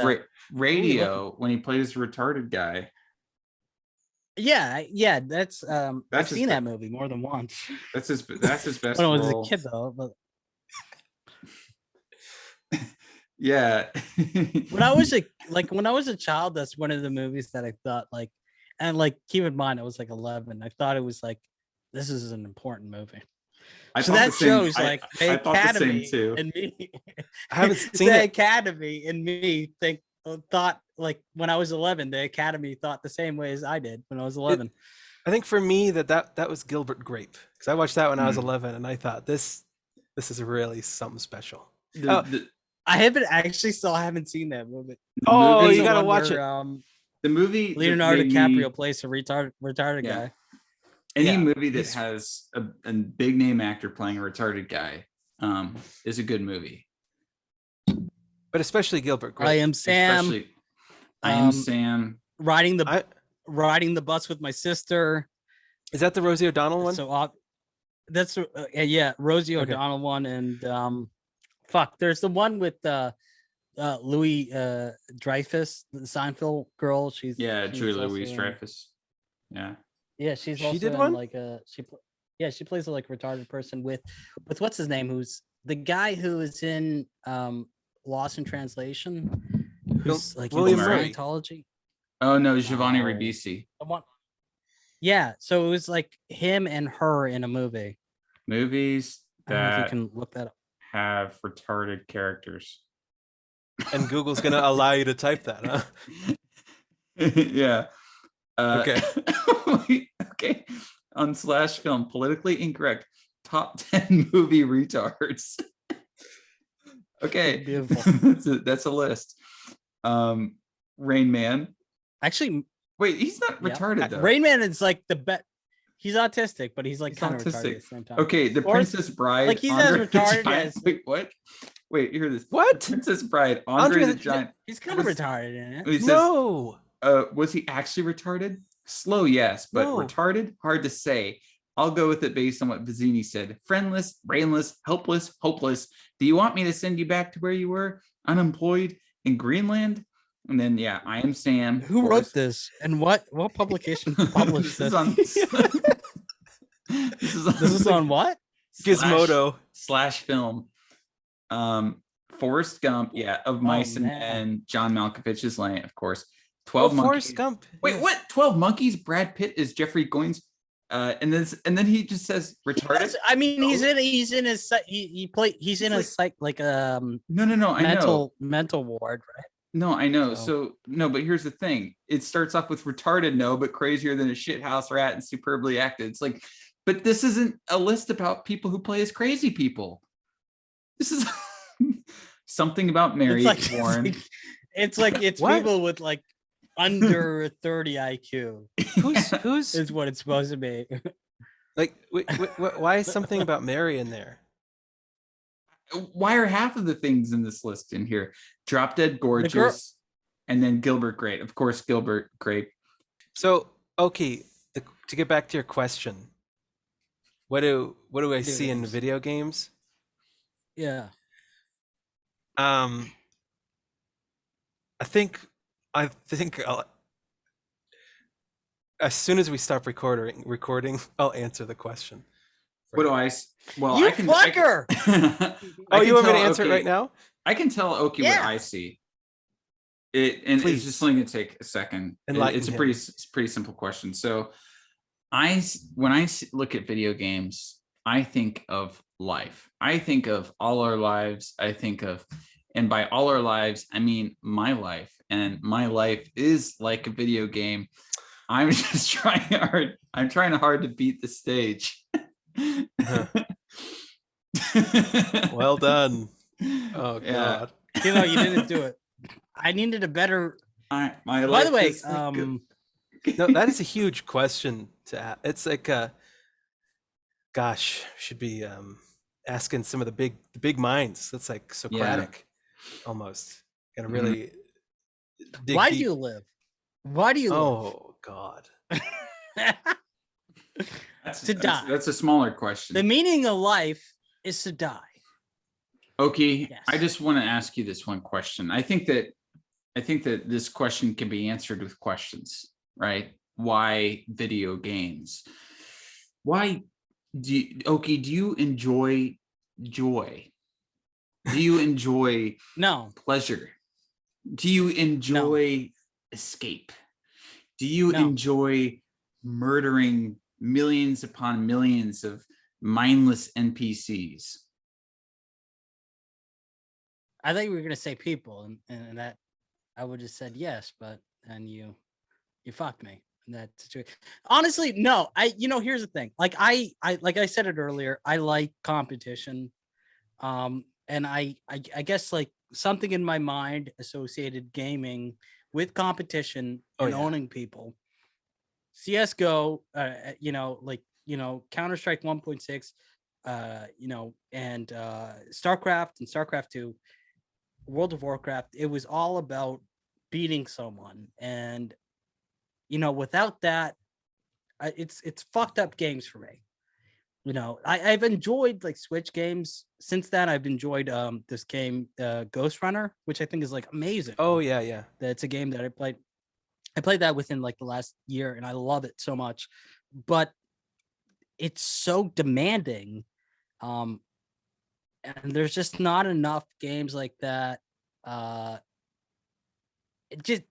Radio, when he played as a retarded guy. Yeah. That's I've seen that movie more than once. That's his best. When I was a kid, though, but. Yeah. when I was a child, that's one of the movies that I thought like, and like keep in mind I was like 11. I thought it was like, this is an important movie. So that shows like the Academy in me. I haven't seen the Academy in me thought like when I was 11, the Academy thought the same way as I did when I was 11. I think for me that was Gilbert Grape, because I watched that when I was 11 and I thought this is really something special. I haven't seen that movie. You gotta watch it. The movie Leonardo DiCaprio plays a retarded guy. Any movie that has a big name actor playing a retarded guy is a good movie. But especially Gilbert Grape. I Am Sam. I Am Sam. Riding the bus with my sister. Is that the Rosie O'Donnell one? So that's Rosie O'Donnell one, and there's the one with Louis Dreyfus, the Seinfeld girl. She's Julia Louis-Dreyfus. Yeah, she's also did one? Like she plays a like retarded person with what's his name? Who's the guy who is in Lost in Translation? Who's like William in Murray. Scientology? Oh no, Giovanni Ribisi. Yeah, so it was like him and her in a movie. Movies that you can look that up. Have retarded characters. And Google's gonna allow you to type that, huh? Yeah. Okay. Okay. On /film, politically incorrect top 10 movie retards. Okay. Beautiful. That's a list. Rain Man. Actually, wait, he's not retarded though. Rain Man is like the best. He's autistic, but he's like kind of retarded at the same time. Okay, The Princess Bride. Like he's as retarded as. Wait, what? Wait, hear this. What? The Princess Bride. Andre the Giant. He's kind of retarded in it. Says, no. Was he actually retarded? Slow, yes, but retarded, hard to say. I'll go with it based on what Vizzini said. Friendless, brainless, helpless, hopeless. Do you want me to send you back to where you were, unemployed in Greenland? And then, I Am Sam. Who wrote this? And what publication published this? This is on what? Gizmodo /film. Forrest Gump, of Mice and Men. John Malkovich's Land, of course. 12 Monkeys. Forrest Gump. Wait, what? 12 Monkeys? Brad Pitt is Jeffrey Goins. And then he just says retarded. He's in a psych like no, mental ward, right? No, I know. So no, but here's the thing. It starts off with retarded, but crazier than a shithouse rat and superbly acted. It's like, but this isn't a list about people who play as crazy people. This is something about Mary Warren. It's people with like under 30 IQ. Who's is what it's supposed to be. like? Why is something about Mary in there? Why are half of the things in this list in here? Drop Dead Gorgeous, and then Gilbert Grape. Of course, Gilbert Grape. So, okay, to get back to your question, what do I see in video games? Yeah. I think as soon as we stop recording, I'll answer the question. What do I? Well, you I can. fucker! Oh, you want me to answer it right now? I can tell Oki what I see. It's just only gonna take a second. It's a pretty simple question. So, when I look at video games, I think of life. I think of all our lives. And by all our lives, I mean my life. And my life is like a video game. I'm just trying hard. I'm trying hard to beat the stage. Well done. Oh God. You didn't do it. I needed a better. By the way, no, that is a huge question to ask. It's like, gosh, should be asking some of the big minds. That's like Socratic, almost. Gotta really. Why do you live? Why do you live? Oh God. To die. That's a smaller question. The meaning of life is to die. Okay, yes. I just want to ask you this one question. I think that this question can be answered with questions, right? Why video games? Why do you enjoy joy? Do you enjoy pleasure? Do you enjoy escape? Do you enjoy murdering millions upon millions of mindless NPCs? I thought you were gonna say people, and that I would have said yes, but then you fucked me in that situation. Honestly, no. Here's the thing. Like I like I said it earlier. I like competition, and I guess like something in my mind associated gaming with competition and owning people. CS:GO, Counter-Strike 1.6, and StarCraft and StarCraft 2, World of Warcraft. It was all about beating someone, and without that, it's fucked up games for me. I've enjoyed like Switch games since then. I've enjoyed this game, Ghost Runner, which I think is like amazing. Oh yeah. That's a game that I played. I played that within like the last year, and I love it so much. But it's so demanding, and there's just not enough games like that.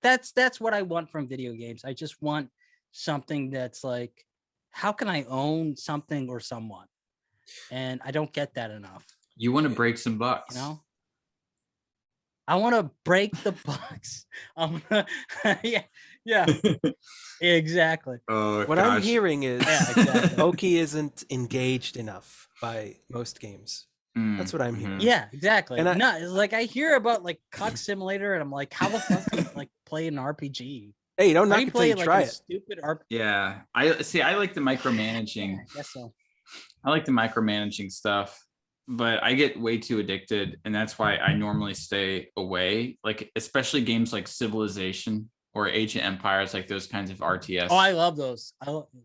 That's what I want from video games. I just want something that's like, how can I own something or someone? And I don't get that enough. You want to break some bucks. I want to break the bucks. Yeah, exactly. What I'm hearing is exactly. Oki isn't engaged enough by most games. That's what I'm hearing. Yeah, exactly. And it's like I hear about like Cuck Simulator, and I'm like, how the fuck do you like play an RPG? Hey, don't knock it till you try it. Stupid RPG. Yeah, I like the micromanaging. I guess so. I like the micromanaging stuff, but I get way too addicted, and that's why I normally stay away. Like especially games like Civilization or Age of Empires, like those kinds of RTS. Oh, I love those. I love those.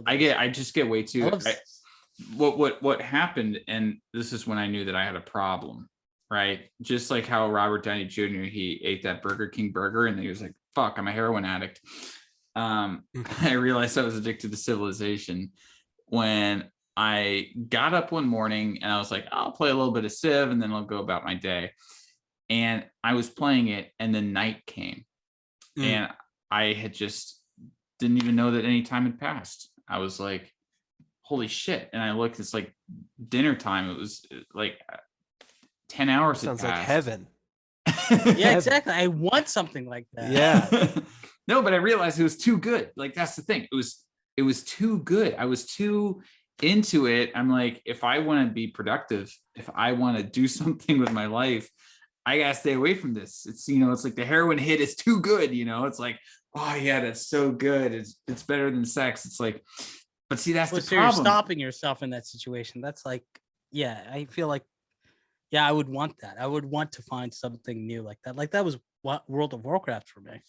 I just get way too. What happened, and this is when I knew that I had a problem, right? Just like how Robert Downey Jr. he ate that Burger King burger, and he was like, "Fuck, I'm a heroin addict." I realized I was addicted to Civilization when I got up one morning and I was like, I'll play a little bit of Civ and then I'll go about my day. And I was playing it, and then night came, and I had just didn't even know that any time had passed. I was like, holy shit. And I looked, it's like dinner time. It was like 10 hours. Sounds like heaven. Yeah, exactly. I want something like that. Yeah. No, but I realized it was too good. Like, that's the thing. It was too good. I was too into it. I'm like, if I want to be productive, if I want to do something with my life, I gotta stay away from this. It's, it's like the heroin hit is too good. It's like, oh yeah, that's so good. It's better than sex. It's like, but see, that's the so problem. You're stopping yourself in that situation. That's like, yeah, I feel like, yeah, I would want that. I would want to find something new like that. Like that was what World of Warcraft for me,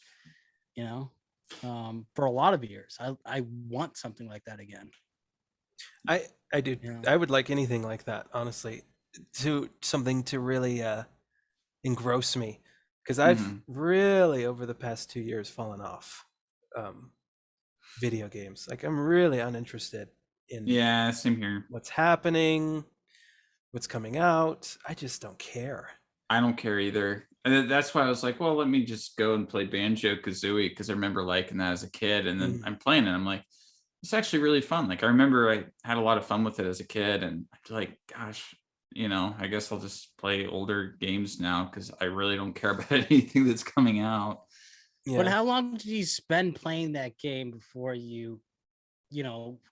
for a lot of years. I want something like that again. I do. Yeah. I would like anything like that, honestly, to something to really engross me, because I've really over the past 2 years fallen off video games. Like I'm really uninterested in Same here. what's happening, what's coming out. I just don't care. I don't care either. And that's why I was like, well, let me just go and play Banjo-Kazooie, because I remember liking that as a kid. And then I'm playing it. I'm like, it's actually really fun. Like I remember I had a lot of fun with it as a kid, and I feel like, gosh, I guess I'll just play older games now because I really don't care about anything that's coming out. Yeah. But how long did you spend playing that game before you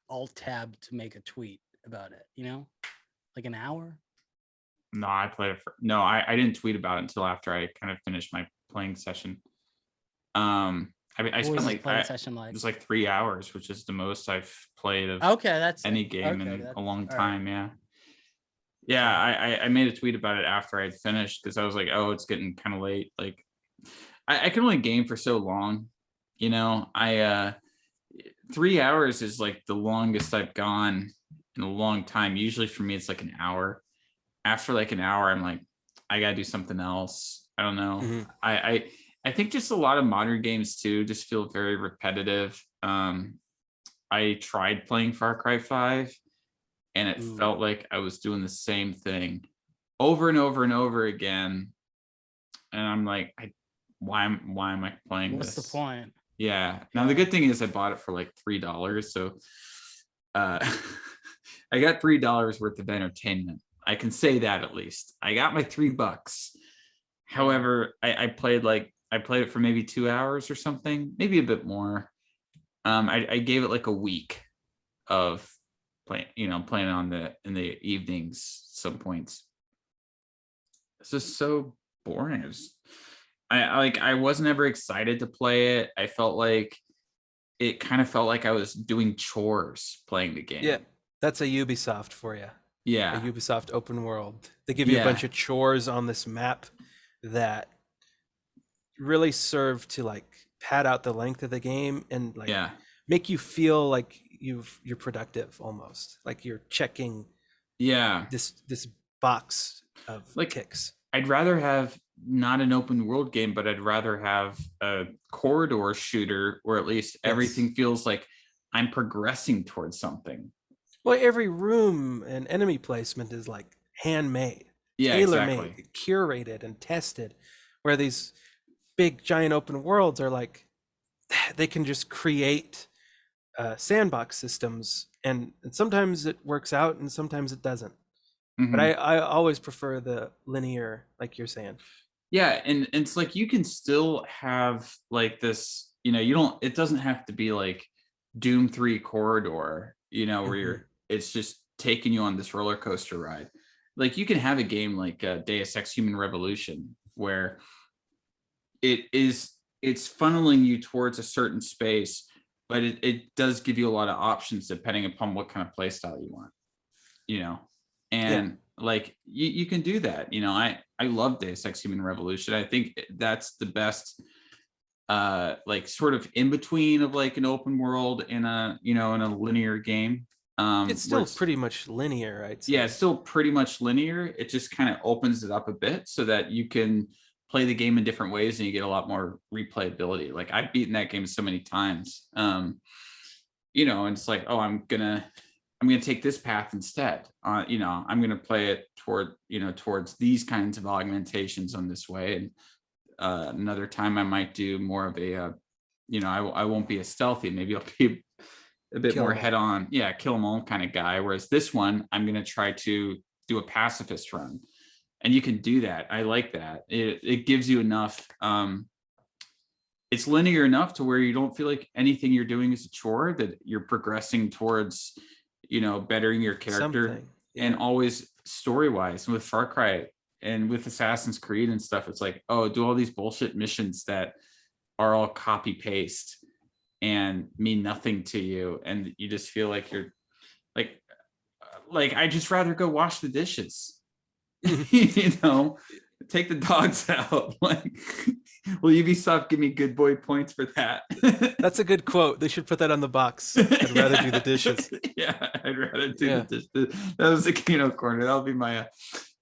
alt tab to make a tweet about it? Like an hour? No, I played it I didn't tweet about it until after I kind of finished my playing session. I spent like it was like 3 hours, which is the most I've played of any game in a long time. Right. I made a tweet about it after I'd finished, because I was like, oh, it's getting kind of late. Like I can only game for so long, 3 hours is like the longest I've gone in a long time. Usually for me it's like an hour. After like an hour I'm like, I gotta do something else. I don't know. I think just a lot of modern games too just feel very repetitive. I tried playing Far Cry 5 and it felt like I was doing the same thing over and over and over again. And I'm like, why am I playing this? What's the point? Yeah. Now the good thing is I bought it for like $3. So I got $3 worth of entertainment. I can say that at least. I got my $3. However, I played it for maybe 2 hours or something, maybe a bit more. I gave it like a week of playing in the evenings, some points. It's just so boring. I wasn't ever excited to play it. I felt like it kind of felt like I was doing chores playing the game. Yeah, that's a Ubisoft for you. Yeah, a Ubisoft open world. They give you a bunch of chores on this map that really serve to like pad out the length of the game and like make you feel like you're productive, almost like you're checking this box of like ticks. I'd rather have not an open world game, but I'd rather have a corridor shooter where at least everything feels like I'm progressing towards something. Well, every room and enemy placement is like handmade, tailor-made, curated and tested, where these big giant open worlds are like, they can just create sandbox systems, and sometimes it works out and sometimes it doesn't. But I always prefer the linear, like you're saying. Yeah, and it's like you can still have like this, it doesn't have to be like Doom 3 corridor, where it's just taking you on this roller coaster ride. Like you can have a game like Deus Ex Human Revolution where it's funneling you towards a certain space, but it does give you a lot of options depending upon what kind of play style you want, and like you can do that. I love Deus Ex Human Revolution. I think that's the best like sort of in between of like an open world and a in a linear game. It's still pretty much linear, I'd say. Yeah, it's still pretty much linear. It just kind of opens it up a bit so that you can play the game in different ways and you get a lot more replayability. Like I've beaten that game so many times. And it's like, oh, I'm gonna take this path instead. I'm gonna play it towards these kinds of augmentations on this way. And another time I might do more of a I won't be as stealthy. Maybe I'll be a bit more head on, kill them all kind of guy. Whereas this one, I'm going to try to do a pacifist run, and you can do that. I like that. It gives you enough. It's linear enough to where you don't feel like anything you're doing is a chore, that you're progressing towards, bettering your character. And always story wise. And with Far Cry, and with Assassin's Creed and stuff, it's like, oh, do all these bullshit missions that are all copy paste and mean nothing to you, and you just feel like you're like I just rather go wash the dishes. You know, take the dogs out. Like, will Ubisoft give me good boy points for that? That's a good quote. They should put that on the box. I'd rather do the dishes. Yeah, I'd rather do the dishes. That was the Kino corner. That'll be my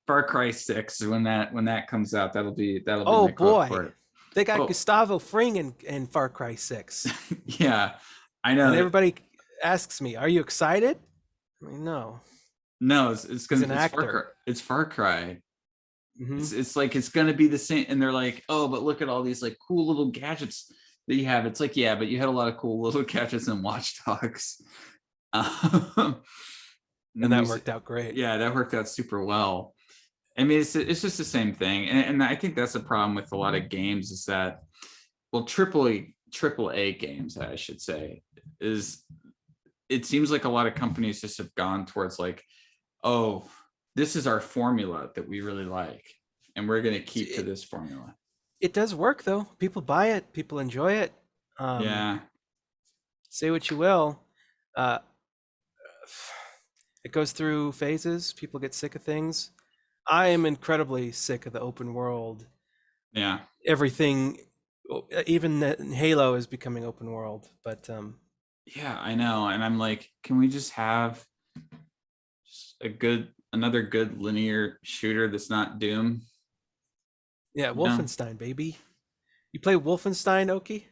Far Cry 6 when that comes out. That'll be Oh my quote for boy, it. they got Gustavo Fring in Far Cry 6. Yeah, I know. And everybody asks me, "Are you excited?" I mean, no. No, it's gonna an actor. It's Far Cry. Mm-hmm. It's like it's gonna be the same, and they're like, oh, but look at all these like cool little gadgets that you have. It's like, yeah, but you had a lot of cool little gadgets in Watch Dogs. And that worked out great. Yeah, that worked out super well. I mean, it's just the same thing, and I think that's the problem with a lot of games is that, well, triple A games, I should say, is it seems like a lot of companies just have gone towards like, oh, this is our formula that we really like, and we're going to keep to this formula. It does work though. People buy it. People enjoy it. Yeah. Say what you will. It goes through phases. People get sick of things. I am incredibly sick of the open world. Yeah. Everything, even Halo is becoming open world, but yeah, I know. And I'm like, can we just have just another good linear shooter that's not Doom? Yeah, Wolfenstein, baby. You play Wolfenstein, Oki?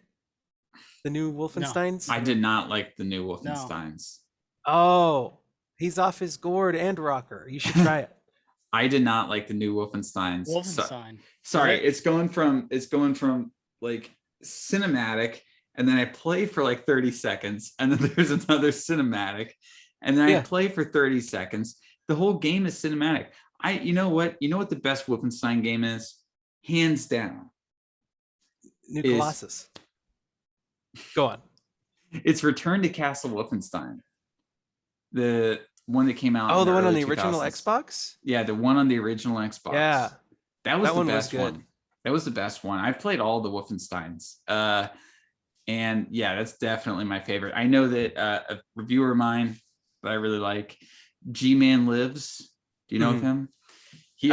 The new Wolfensteins? No, I did not like the new Wolfensteins. No. Oh, he's off his gourd and rocker. You should try it. I did not like the new Wolfensteins. Wolfenstein. Sorry, it's going from like cinematic, and then I play for like 30 seconds, and then there's another cinematic, and then I play for 30 seconds. The whole game is cinematic. You know what the best Wolfenstein game is? Hands down. New Colossus. Go on. It's Return to Castle Wolfenstein. The one that came out. Oh, the one on the original Xbox? Yeah, the one on the original Xbox. Yeah. That was the best one. That was the best one. I've played all the Wolfensteins. And yeah, that's definitely my favorite. I know that a reviewer of mine that I really like, G-Man Lives. Do you know of him? He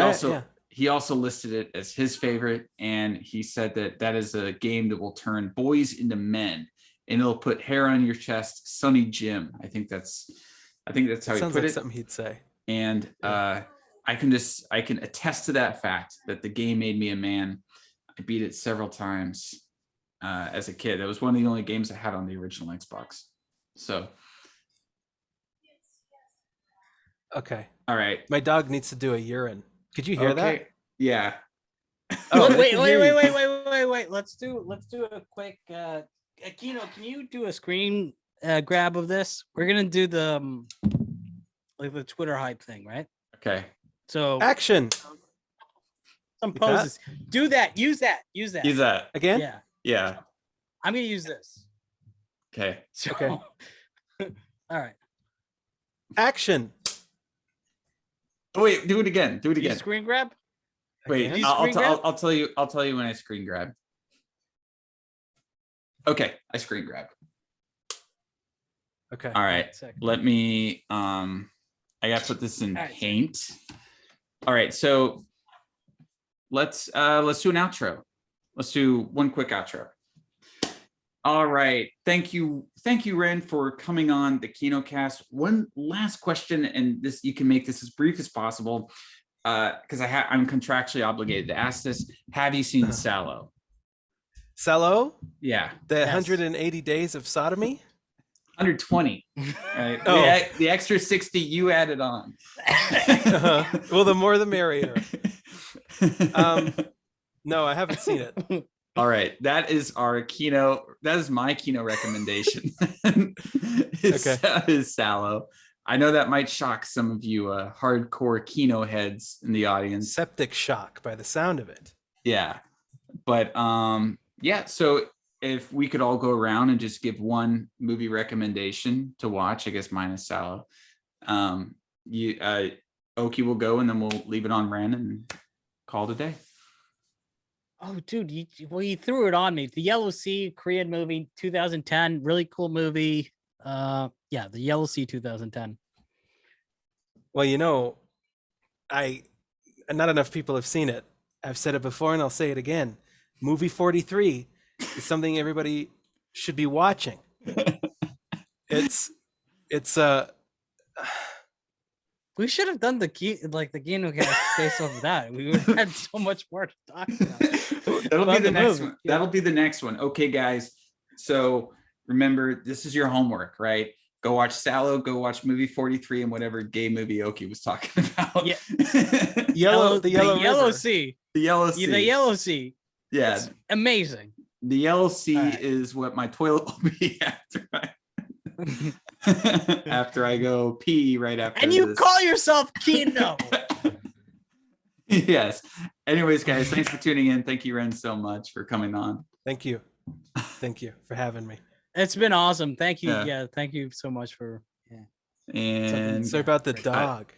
also listed it as his favorite, and he said that is a game that will turn boys into men, and it'll put hair on your chest, Sonny Jim. I think that's how he put it. Something he'd say. And I can attest to that fact that the game made me a man. I beat it several times as a kid. That was one of the only games I had on the original Xbox. So. Okay. All right. My dog needs to do a urine. Could you hear that? Yeah. Oh, wait. Let's do a quick Kino, can you do a screen grab of this? We're gonna do the like the Twitter hype thing, right? Okay. So action. Some poses. Do that. Use that. Use that. Again? Yeah. Yeah. I'm gonna use this. Okay. So, okay. All right. Action. Oh, wait, do it again. Do it again. Screen grab? Wait, I'll tell you when I screen grab. Okay, I screen grab. Okay. All right. Let me I gotta put this in paint. All right, so let's do an outro. Let's do one quick outro. All right. Thank you, Renn, for coming on the Kinokast. One last question, and this you can make this as brief as possible, because I'm contractually obligated to ask this. Have you seen Sallow? Sallow? Yeah. The 180 days of sodomy? 120. Right? Oh. The extra 60 you added on. Well, the more the merrier. No, I haven't seen it. All right, that is our Kino. That is my Kino recommendation. Is Sallow. I know that might shock some of you hardcore Kino heads in the audience. Septic shock by the sound of it. Yeah, but yeah. So if we could all go around and just give one movie recommendation to watch, I guess mine is Sallow. Oki will go, and then we'll leave it on Renn, and call it a day. Oh, dude, you threw it on me. The Yellow Sea, Korean movie, 2010, really cool movie. The Yellow Sea, 2010. Well, you know, not enough people have seen it. I've said it before and I'll say it again. Movie 43 is something everybody should be watching. It's We should have done the Kinokast based off of that. We would have had so much more to talk about. That'll be the next one. That'll be the next one. Okay, guys. So remember, this is your homework, right? Go watch Sallow, go watch movie 43 and whatever gay movie Oki was talking about. Yeah. the Yellow Sea. The Yellow Sea. The Yellow Sea. Yeah. It's amazing. The Yellow Sea is what my toilet will be after I go pee right after. And you call yourself Kino. Yes. Anyways, guys, thanks for tuning in. Thank you, Renn, so much for coming on. Thank you for having me. It's been awesome. Thank you. Yeah, thank you so much for. And sorry about the dog.